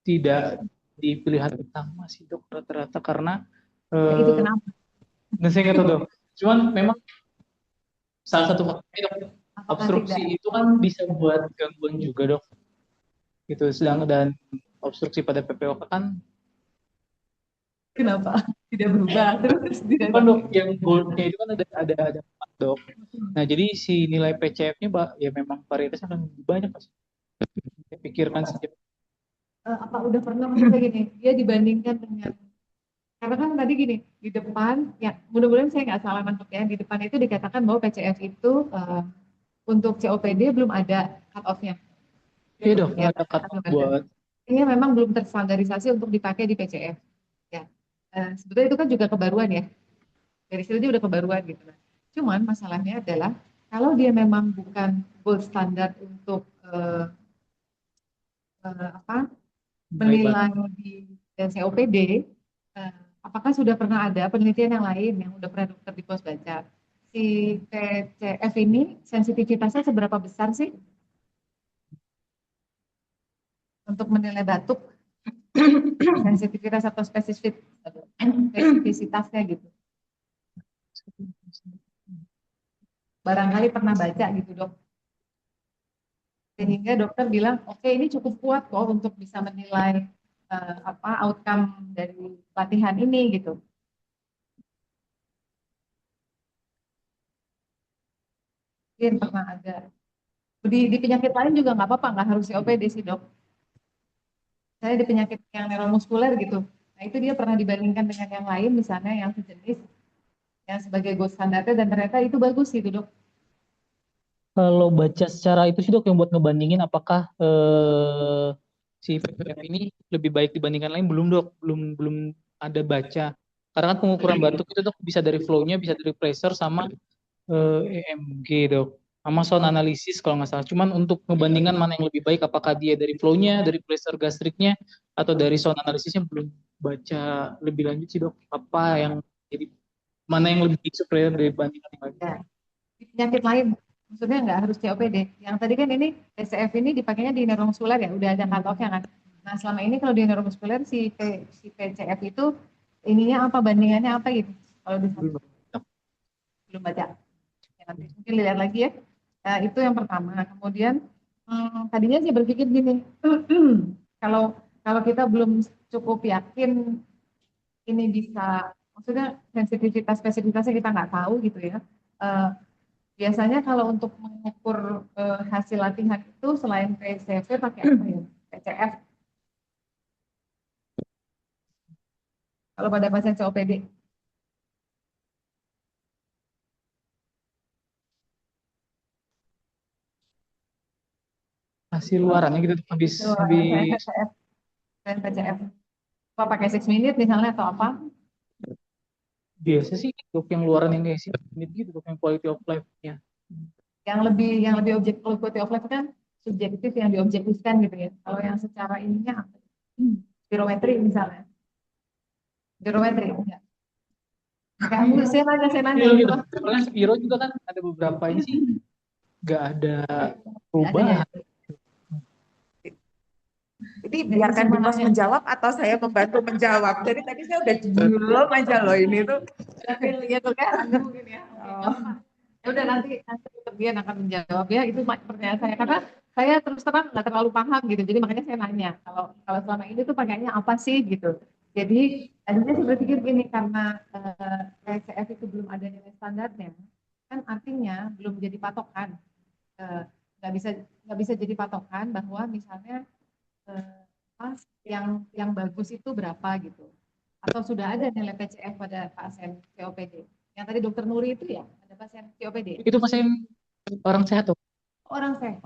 tidak dipilihan utama sih dok rata-rata karena Itu kenapa? dan saya nggak tahu dok. Cuman memang salah satu faktornya dok, Apakah obstruksi tidak? itu kan bisa buat gangguan juga dok. Gitu. Sedangkan dan obstruksi pada PPOK kan Kenapa tidak berubah terus tidak kan dok yang goalnya itu kan ada 4 dok. Nah jadi si nilai PCF-nya ya memang varietasnya akan lebih banyak mas. Saya pikirkan sejak apa udah pernah maksudnya gini dia dibandingkan dengan karena kan tadi gini di depan ya mudah-mudahan saya nggak salah nangkep ya di depan itu dikatakan bahwa PCF itu untuk COPD belum ada cut off-nya. iya dok Ya, ada cut off buat ini memang belum terstandarisasi untuk dipakai di PCF. Ya, sebetulnya itu kan juga kebaruan ya. Dari situ dia udah kebaruan gitu. Cuman masalahnya adalah kalau dia memang bukan gold standar untuk apa menilai di COPD, apakah sudah pernah ada penelitian yang lain yang udah pernah dokter di pos baca? Si PCF ini sensitivitasnya seberapa besar sih untuk menilai batuk? Sensitivitas atau spesifisitasnya gitu. Barangkali pernah baca gitu dok. Sehingga dokter bilang, oke ini cukup kuat kok untuk bisa menilai apa outcome dari latihan ini gitu. Mungkin pernah ada. Di penyakit lain juga nggak apa-apa, nggak harus COPD sih dok. Saya di penyakit yang neuromuskuler gitu. Nah itu dia pernah dibandingkan dengan yang lain, misalnya yang sejenis, yang sebagai gold standarnya dan ternyata itu bagus gitu dok. kalau baca secara itu sih dok yang buat ngebandingin apakah si PPF ini lebih baik dibandingkan lain belum dok belum belum ada baca karena kan pengukuran batuk itu dok bisa dari flow-nya bisa dari pressure sama EMG dok sama sound analysis kalau nggak salah cuman untuk ngebandingkan mana yang lebih baik apakah dia dari flow-nya dari pressure gastriknya atau dari sound analysisnya belum baca lebih lanjut sih dok apa yang jadi mana yang lebih superior dibandingkan yang lain. Ya. Di penyakit lain, maksudnya nggak harus COPD. Yang tadi kan ini PCF ini dipakainya di neuromuskuler ya, udah ada cut-off-nya kan. Nah selama ini kalau di neuromuskuler si PCF itu ininya apa bandingannya apa gitu? Kalau di belum baca. Ya, nanti mungkin lihat lagi ya. Nah, itu yang pertama. Kemudian tadinya saya berpikir gini, Kalau kita belum cukup yakin ini bisa, maksudnya sensitivitas spesifitasnya kita nggak tahu gitu ya. Eh, Biasanya kalau untuk mengukur hasil latihan itu selain PCV pakai apa ya? PCF. Kalau pada pasien COPD. Hasil luarannya gitu lebih PCF. Dan PCF. Apa pakai 6 minute misalnya atau apa? biasa sih dok yang luaran yang kayak sih gitu dok yang quality of life-nya. Yang lebih objek quality of life kan subjektif yang diobjektifkan gitu ya. Kalau yang secara ininya apa? Spirometri misalnya. Spirometri enggak. Kamu saya nanya Iya gitu. gitu. Karena Spiro juga kan ada beberapa ini sih nggak ada Nggak ada ya. perubahan. Jadi biarkan Dimas menjawab atau saya membantu menjawab. Jadi tadi saya udah belum aja loh ini tuh. Ya tuh kan mungkin ya. Ya udah nanti Bian akan menjawab ya, itu pertanyaan saya karena saya terus terang nggak terlalu paham gitu, jadi makanya saya nanya kalau selama ini tuh pakainya apa sih gitu. Jadi tadinya saya berpikir gini, karena PCF itu belum ada nilai standarnya, kan artinya belum jadi patokan. Nggak bisa jadi patokan bahwa misalnya yang bagus itu berapa gitu, atau sudah ada nilai PCF pada pasien COPD. Yang tadi dokter Nuri itu ya, ada pasien COPD. Itu pasien orang sehat tuh. Orang sehat.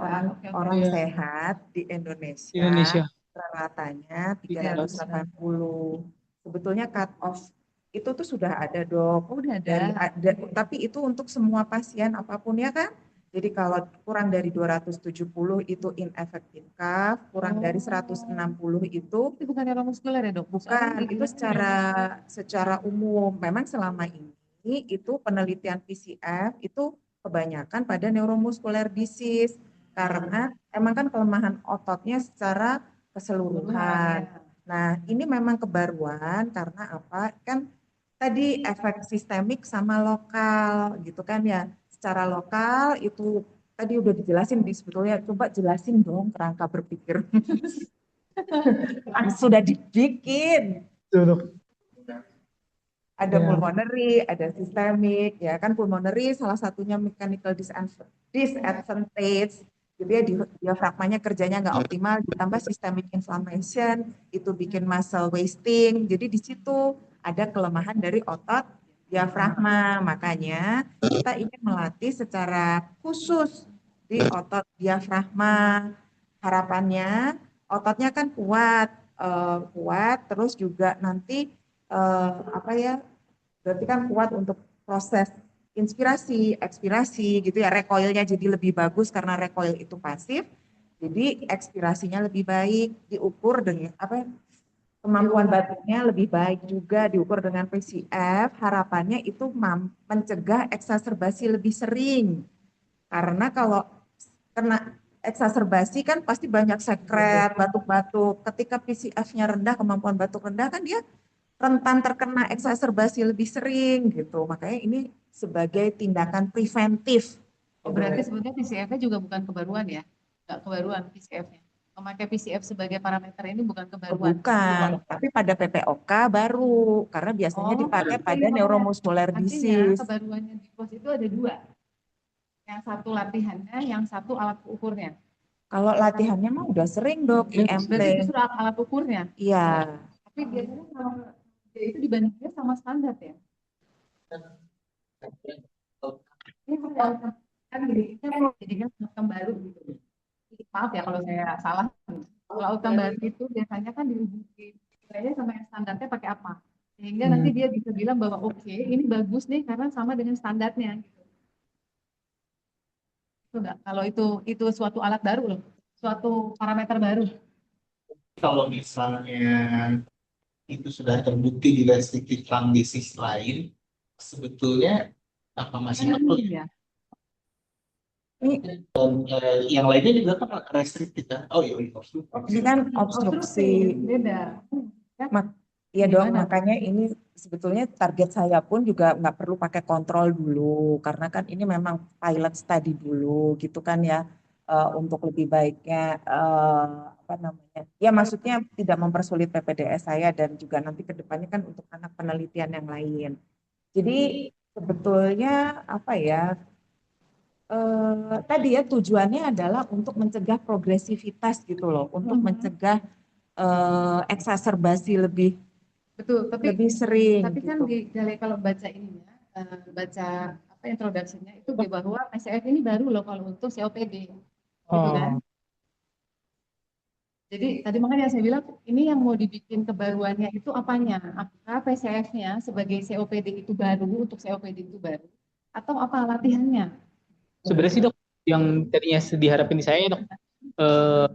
Orang Iya. sehat di Indonesia, Di Indonesia. peralatannya 380. Sebetulnya cut off itu tuh sudah ada dok. Udah Dari ada. Tapi itu untuk semua pasien apapun ya kan. Jadi kalau kurang dari 270 itu ineffective cuff, kurang dari 160 itu bukan neuromuskuler ya dok? Bukan, itu secara umum. Memang selama ini itu penelitian PCF itu kebanyakan pada neuromuscular disease karena emang kan kelemahan ototnya secara keseluruhan. Nah, ini memang kebaruan karena apa? Kan tadi efek sistemik sama lokal gitu kan ya. Secara lokal itu tadi udah dijelasin sebetulnya. Coba jelasin dong kerangka berpikir. Sudah dibikin. Ada pulmonary, ada sistemik, ya kan pulmonary salah satunya mechanical disadvantage, gitu ya, diafragmanya kerjanya nggak optimal, ditambah systemic inflammation, itu bikin muscle wasting, jadi di situ ada kelemahan dari otot diafragma, makanya kita ingin melatih secara khusus di otot diafragma, harapannya ototnya kan kuat, terus juga nanti berarti kan kuat untuk proses inspirasi, ekspirasi gitu ya, recoilnya jadi lebih bagus karena recoil itu pasif, jadi ekspirasinya lebih baik, diukur dengan kemampuan batuknya lebih baik juga, diukur dengan PCF, harapannya itu mencegah eksaserbasi lebih sering, karena kalau kena eksaserbasi kan pasti banyak sekret, batuk-batuk, ketika PCF-nya rendah, kemampuan batuk rendah kan dia rentan terkena eksaserbasi lebih sering gitu. Makanya ini sebagai tindakan preventif. Berarti sebenarnya PCF-nya juga bukan kebaruan ya? Nggak kebaruan PCF-nya. Memakai PCF sebagai parameter ini bukan kebaruan. Bukan, tapi pada PPOK baru. Karena biasanya dipakai pada neuromuscular disease. Kebaruannya di pos itu ada dua. Yang satu latihannya, yang satu alat ukurnya. Kalau latihannya mah udah sering dok, IMP. Berarti justru alat ukurnya? Iya. Tapi biasanya kalau itu dibandingkan sama standar ya? Kan jadinya outcome baru gitu. Maaf ya kalau saya salah. Kalau outcome baru itu biasanya kan diuji sama yang standarnya pakai apa. Sehingga nanti dia bisa bilang bahwa oke, ini bagus nih karena sama dengan standarnya. Gitu. Itu enggak? Kalau itu suatu alat baru loh, suatu parameter baru. Kalau misalnya itu sudah terbukti di restricted lung disease lain, sebetulnya apa masih perlu ya? Dan yang lainnya juga kan restricted kan? Oh iya, ini kan obstruksi. Beda. Iya dong, makanya ini sebetulnya target saya pun juga nggak perlu pakai kontrol dulu, karena kan ini memang pilot study dulu gitu kan ya. untuk lebih baiknya apa namanya? Ya maksudnya tidak mempersulit PPDS saya dan juga nanti ke depannya kan untuk anak penelitian yang lain. Jadi sebetulnya apa ya? Tadi ya tujuannya adalah untuk mencegah progresivitas gitu loh, untuk mencegah eksaserbasi lebih Betul, tapi sering kan gitu. kalau baca ininya, baca apa introduction-nya itu bahwa PCF ini baru loh kalau untuk COPD, gitu kan? Oh, Jadi tadi makanya saya bilang ini yang mau dibikin kebaruannya itu apanya? Apakah PCF-nya sebagai COPD itu baru untuk COPD itu baru atau apa latihannya? sebenarnya sih dok, yang tadinya diharapin di saya dok, eh,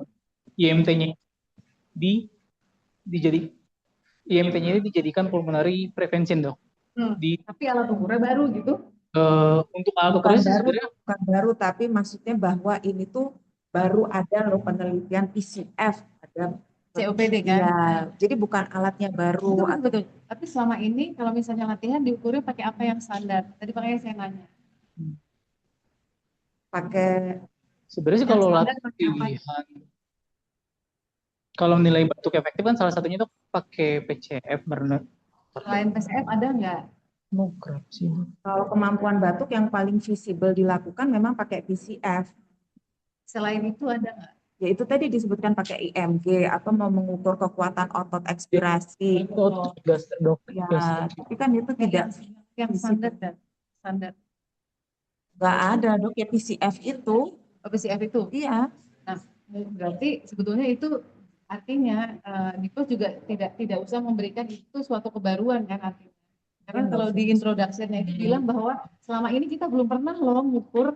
IMT-nya di dijadi IMT-nya ini dijadikan pulmonary prevention dok. Di Tapi alat ukurnya baru gitu. untuk alat Bukan ukurnya sih baru, sebenarnya bukan baru, tapi maksudnya bahwa ini tuh baru ada loh penelitian PCF, ada COPD kan? ya, jadi bukan alatnya baru. Betul, betul. Tapi selama ini kalau misalnya latihan diukurnya pakai apa yang standar? Tadi makanya saya nanya. Pakai sebenarnya sih Yang kalau standar pakai apa? latihan, kalau nilai batuk efektif kan salah satunya tuh pakai PCF berenang. Selain PCF ada nggak? Monograf sih. kalau kemampuan batuk yang paling visible dilakukan memang pakai PCF. Selain itu ada nggak? Ya itu tadi disebutkan pakai IMG atau mau mengukur kekuatan otot ekspirasi. Itu gaster dok. Ya, tapi kan itu tidak Yang standar dan standar. nggak ada dok ya PCF itu. PCF itu? Iya. Nah, berarti sebetulnya itu artinya Dikos juga tidak usah memberikan itu suatu kebaruan kan artinya. Karena kalau di introduction-nya itu bilang bahwa selama ini kita belum pernah loh mengukur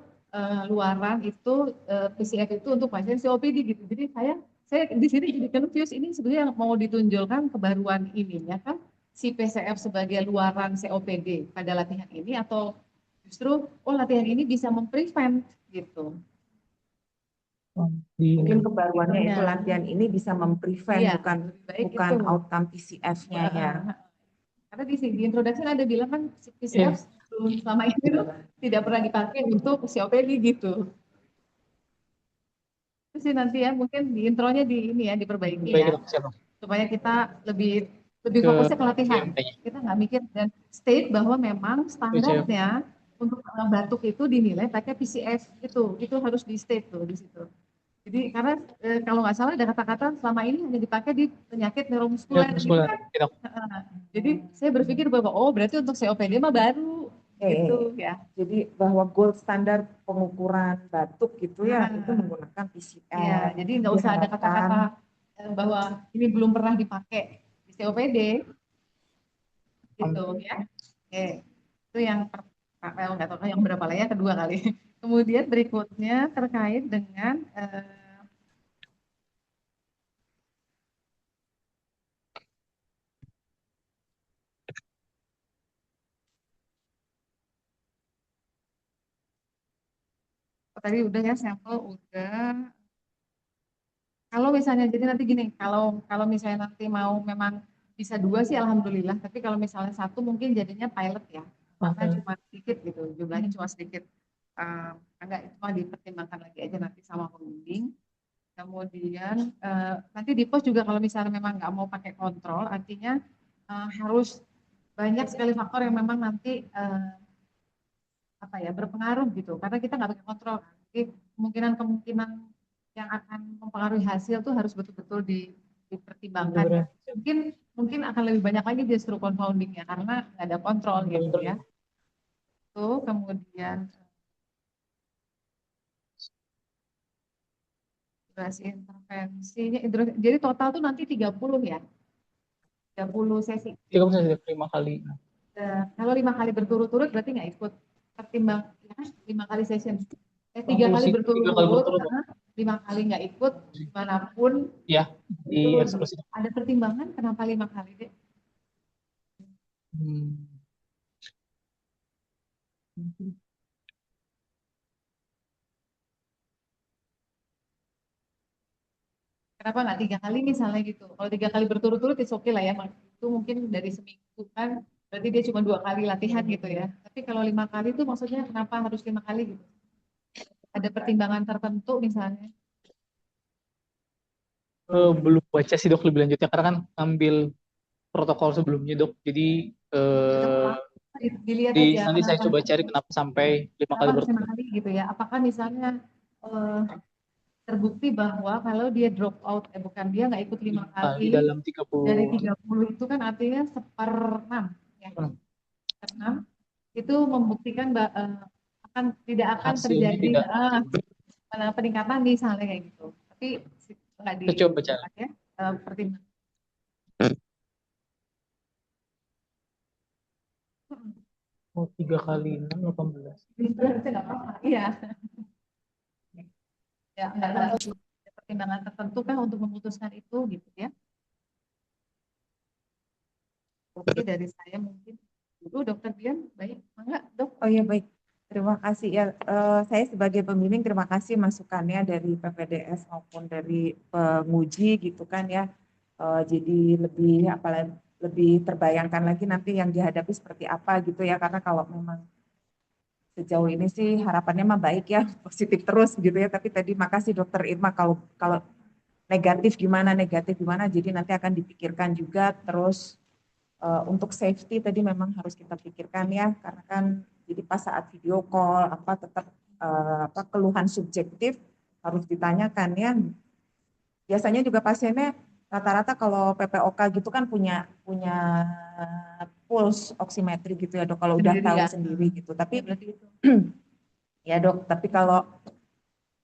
luaran itu PCF itu untuk pasien COPD gitu. Jadi saya di sini jadi confused, ini sebenarnya yang mau ditunjukkan kebaruan ininya kan si PCF sebagai luaran COPD pada latihan ini atau justru latihan ini bisa memprevent gitu. Mungkin kebaruannya itu latihan ini bisa memprevent Iya, bukan itu. outcome PCF-nya ya. Karena di introduction ada bilang kan PCF selama ini tuh tidak pernah dipakai untuk COPD gitu. Terus sih nanti ya mungkin di intronya diperbaiki ya, supaya kita lebih fokusnya ke latihan. Kita nggak mikir dan state bahwa memang standarnya untuk batuk itu dinilai pakai PCF itu harus di state tuh di situ. Jadi karena kalau nggak salah ada kata-kata selama ini hanya dipakai di penyakit neuromuskuler. Jadi saya berpikir bahwa berarti untuk COPD mah baru gitu ya. Jadi bahwa gold standar pengukuran batuk gitu ya itu menggunakan PCF. Ya, jadi nggak usah ada kata-kata bahwa ini belum pernah dipakai di COPD gitu ya. Itu yang nggak tahu yang berapa lah ya, kedua kali. Kemudian berikutnya terkait dengan tadi udah ya sampel udah. Kalau misalnya jadi nanti gini, kalau misalnya nanti mau memang bisa 2 sih alhamdulillah, tapi kalau misalnya 1 mungkin jadinya pilot ya, karena cuma sedikit gitu, jumlahnya cuma sedikit. Enggak, itu mah dipertimbangkan lagi aja nanti sama pembimbing. Kemudian nanti di pos juga kalau misalnya memang nggak mau pakai kontrol, artinya harus banyak sekali faktor yang memang nanti berpengaruh gitu, karena kita nggak pakai kontrol. Jadi kemungkinan yang akan mempengaruhi hasil tuh harus betul-betul dipertimbangkan. Mungkin akan lebih banyak lagi justru confoundingnya karena nggak ada kontrol gitu ya. Tuh kemudian durasi intervensinya, jadi total tuh nanti 30 ya, 30 sesi. 30 sesi 5 kali. Kalau 5 kali berturut-turut berarti nggak ikut pertimbang ya, 5 kali session. 3 kali berturut-turut, 5 kali nggak ikut dimanapun. Ya, di eksekusi. Ada pertimbangan kenapa 5 kali deh? Kenapa nggak 3 kali misalnya gitu? Kalau 3 kali berturut-turut itu oke lah ya, itu mungkin dari seminggu kan, berarti dia cuma 2 kali latihan gitu ya. Tapi kalau 5 kali itu maksudnya kenapa harus 5 kali gitu? ada pertimbangan tertentu misalnya. Belum baca sih dok lebih lanjutnya karena kan ambil protokol sebelumnya dok. Jadi Dilihat aja nanti saya kenapa coba cari kenapa sampai 5 kali harus 5 berturut. kali gitu ya. Apakah misalnya terbukti bahwa kalau dia drop out, bukan dia nggak ikut 5 Di kali dalam dari 30. 30 itu kan artinya 1/6 ya. 1/6 itu membuktikan tidak akan Hasilnya terjadi tidak. peningkatan misalnya kayak gitu. Tapi nggak Saya coba baca. ya pertimbangan. Oh, 3 kali 6, 18. Nggak apa-apa. Iya. Ya, nggak ada pertimbangan tertentu kan untuk memutuskan itu gitu ya. Oke, dari saya mungkin dulu Dokter Dian, baik, enggak dok? Oh ya baik, terima kasih ya. Saya sebagai pembimbing terima kasih masukannya dari PPDS maupun dari penguji gitu kan ya. Jadi lebih terbayangkan lagi nanti yang dihadapi seperti apa gitu ya. Karena kalau memang sejauh ini sih harapannya mah baik ya, positif terus gitu ya. Tapi tadi makasih Dokter Irma kalau negatif gimana. Jadi nanti akan dipikirkan juga terus. Untuk safety tadi memang harus kita pikirkan ya, karena kan jadi pas saat video call tetap keluhan subjektif harus ditanyakan ya. Biasanya juga pasiennya rata-rata kalau PPOK gitu kan punya pulse oximetry gitu ya dok, kalau udah tahu sendiri gitu. Tapi ya dok, tapi kalau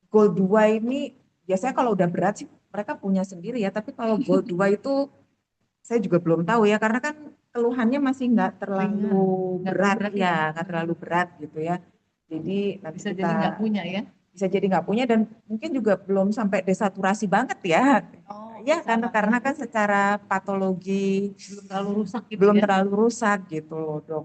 goal 2 ini biasanya kalau udah berat sih mereka punya sendiri ya, tapi kalau goal 2 itu saya juga belum tahu ya, karena kan keluhannya masih nggak terlalu berat ya, nggak terlalu berat gitu ya. Jadi nanti bisa jadi nggak punya ya. Bisa jadi nggak punya dan mungkin juga belum sampai desaturasi banget ya. Ya karena kan secara patologi belum terlalu rusak gitu belum ya. terlalu rusak gitu loh dok.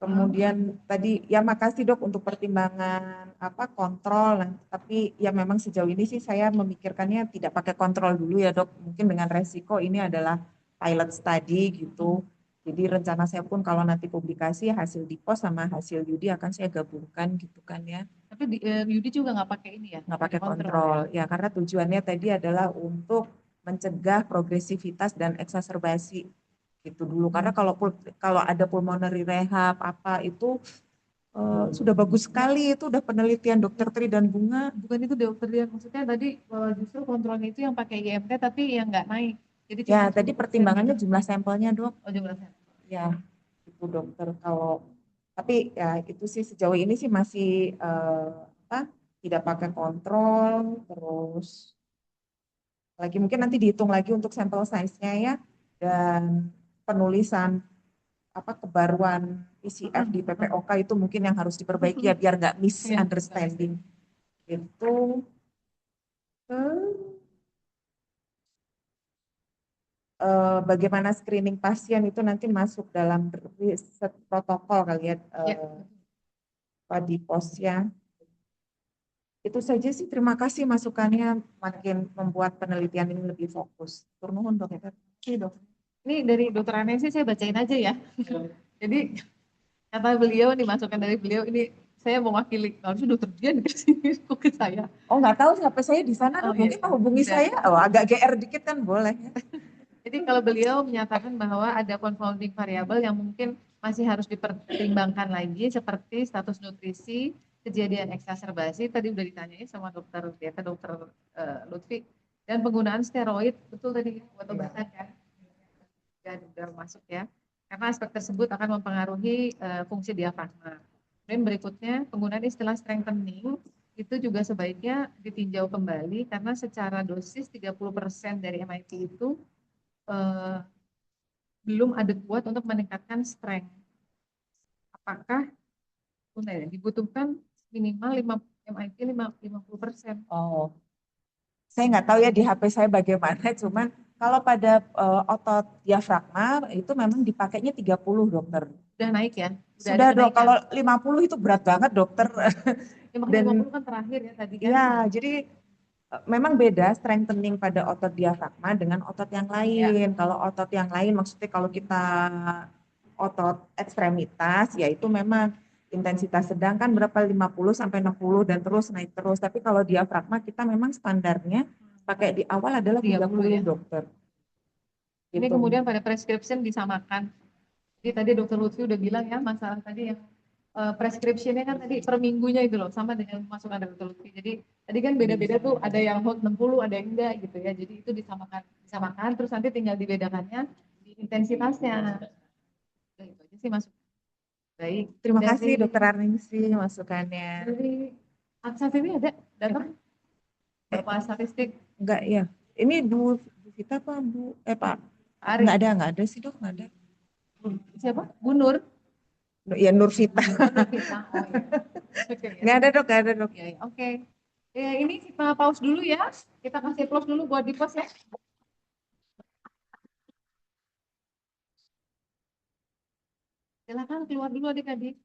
Kemudian tadi ya makasih dok untuk pertimbangan kontrol, tapi ya memang sejauh ini sih saya memikirkannya tidak pakai kontrol dulu ya dok, mungkin dengan resiko ini adalah pilot study gitu. Jadi rencana saya pun kalau nanti publikasi hasil DIPOS sama hasil Yudi akan saya gabungkan gitu kan ya. Tapi Yudi juga nggak pakai ini ya? Nggak pakai kontrol ya, karena tujuannya tadi adalah untuk mencegah progresivitas dan eksaserbasi gitu dulu, karena kalau ada pulmonary rehab itu sudah bagus sekali, itu udah penelitian Dokter Tri dan Bunga. Bukan itu Dokter Tri, maksudnya tadi justru kontrolnya itu yang pakai IMT tapi yang nggak naik. Jadi ya tadi pertimbangannya jumlah sampelnya dok. Oh jumlah sampel. Ya itu dokter, tapi ya itu sih sejauh ini sih masih tidak pakai kontrol, terus lagi mungkin nanti dihitung lagi untuk sampel size-nya ya, dan penulisan kebaruan PCF di PPOK itu mungkin yang harus diperbaiki ya, biar nggak misunderstanding itu. Bagaimana screening pasien itu nanti masuk dalam riset protokol kali ya, di posnya. Itu saja sih, terima kasih masukannya, makin membuat penelitian ini lebih fokus. Turnuhun dok ya. Dok. Ini dari Dokter Anesi saya bacain aja ya. Jadi kata beliau, dimasukkan dari beliau, ini saya mewakili, harusnya Dokter Dian dikasih ke saya. Oh nggak tahu siapa saya di sana, mungkin mau hubungi saya, agak GR dikit kan boleh. Jadi kalau beliau menyatakan bahwa ada confounding variabel yang mungkin masih harus dipertimbangkan lagi, seperti status nutrisi, kejadian eksaserbasi, tadi udah ditanyain sama dokter Lutfi, dan penggunaan steroid, betul tadi obat-obatan kan, dan udah masuk ya, karena aspek tersebut akan mempengaruhi fungsi diafragma. Dan berikutnya penggunaan istilah strengthening itu juga sebaiknya ditinjau kembali, karena secara dosis 30% dari MIT itu belum adekuat untuk meningkatkan strength. Apakah dibutuhkan minimal MIT 50%? Oh, saya nggak tahu ya di HP saya bagaimana, cuman kalau pada otot diafragma itu memang dipakainya 30 dokter. Udah naik ya? Sudah dok, kalau 50 itu berat banget dokter. 50 kan terakhir ya tadi kan? Ya, jadi memang beda strengthening pada otot diafragma dengan otot yang lain. Kalau otot yang lain maksudnya kalau kita otot ekstremitas ya itu memang intensitas sedang kan berapa 50 sampai 60 dan terus naik terus. Tapi kalau diafragma kita memang standarnya pakai di awal adalah 30 30 ya. dokter. Ini Gitu. kemudian pada prescription disamakan. Jadi tadi Dokter Lutfi udah bilang ya masalah tadi yang prescriptionnya kan tadi per minggunya itu loh sama dengan masukan dari Dokter Lutfi. Jadi tadi kan beda-beda tuh ada yang hold 60 ada yang enggak gitu ya. Jadi itu disamakan terus nanti tinggal dibedakannya di intensitasnya. Itu aja sih masuk. Baik. Terima Dari- kasih Dokter Arningsi masukannya. Dari Aksa ini ada datang Bapak statistik Enggak ya. Ini Bu Vita apa Bu? Pak? Ari. Enggak ada sih dok, enggak ada. Siapa? Bu Nur. Ya Nur Vita. Nur Vita. Oh, iya. Oke, ya. Enggak ada dok. Ya, ya. Oke. Ya, ini kita pause dulu ya. Kita kasih close dulu buat di pause ya. Silakan keluar dulu adik-adik.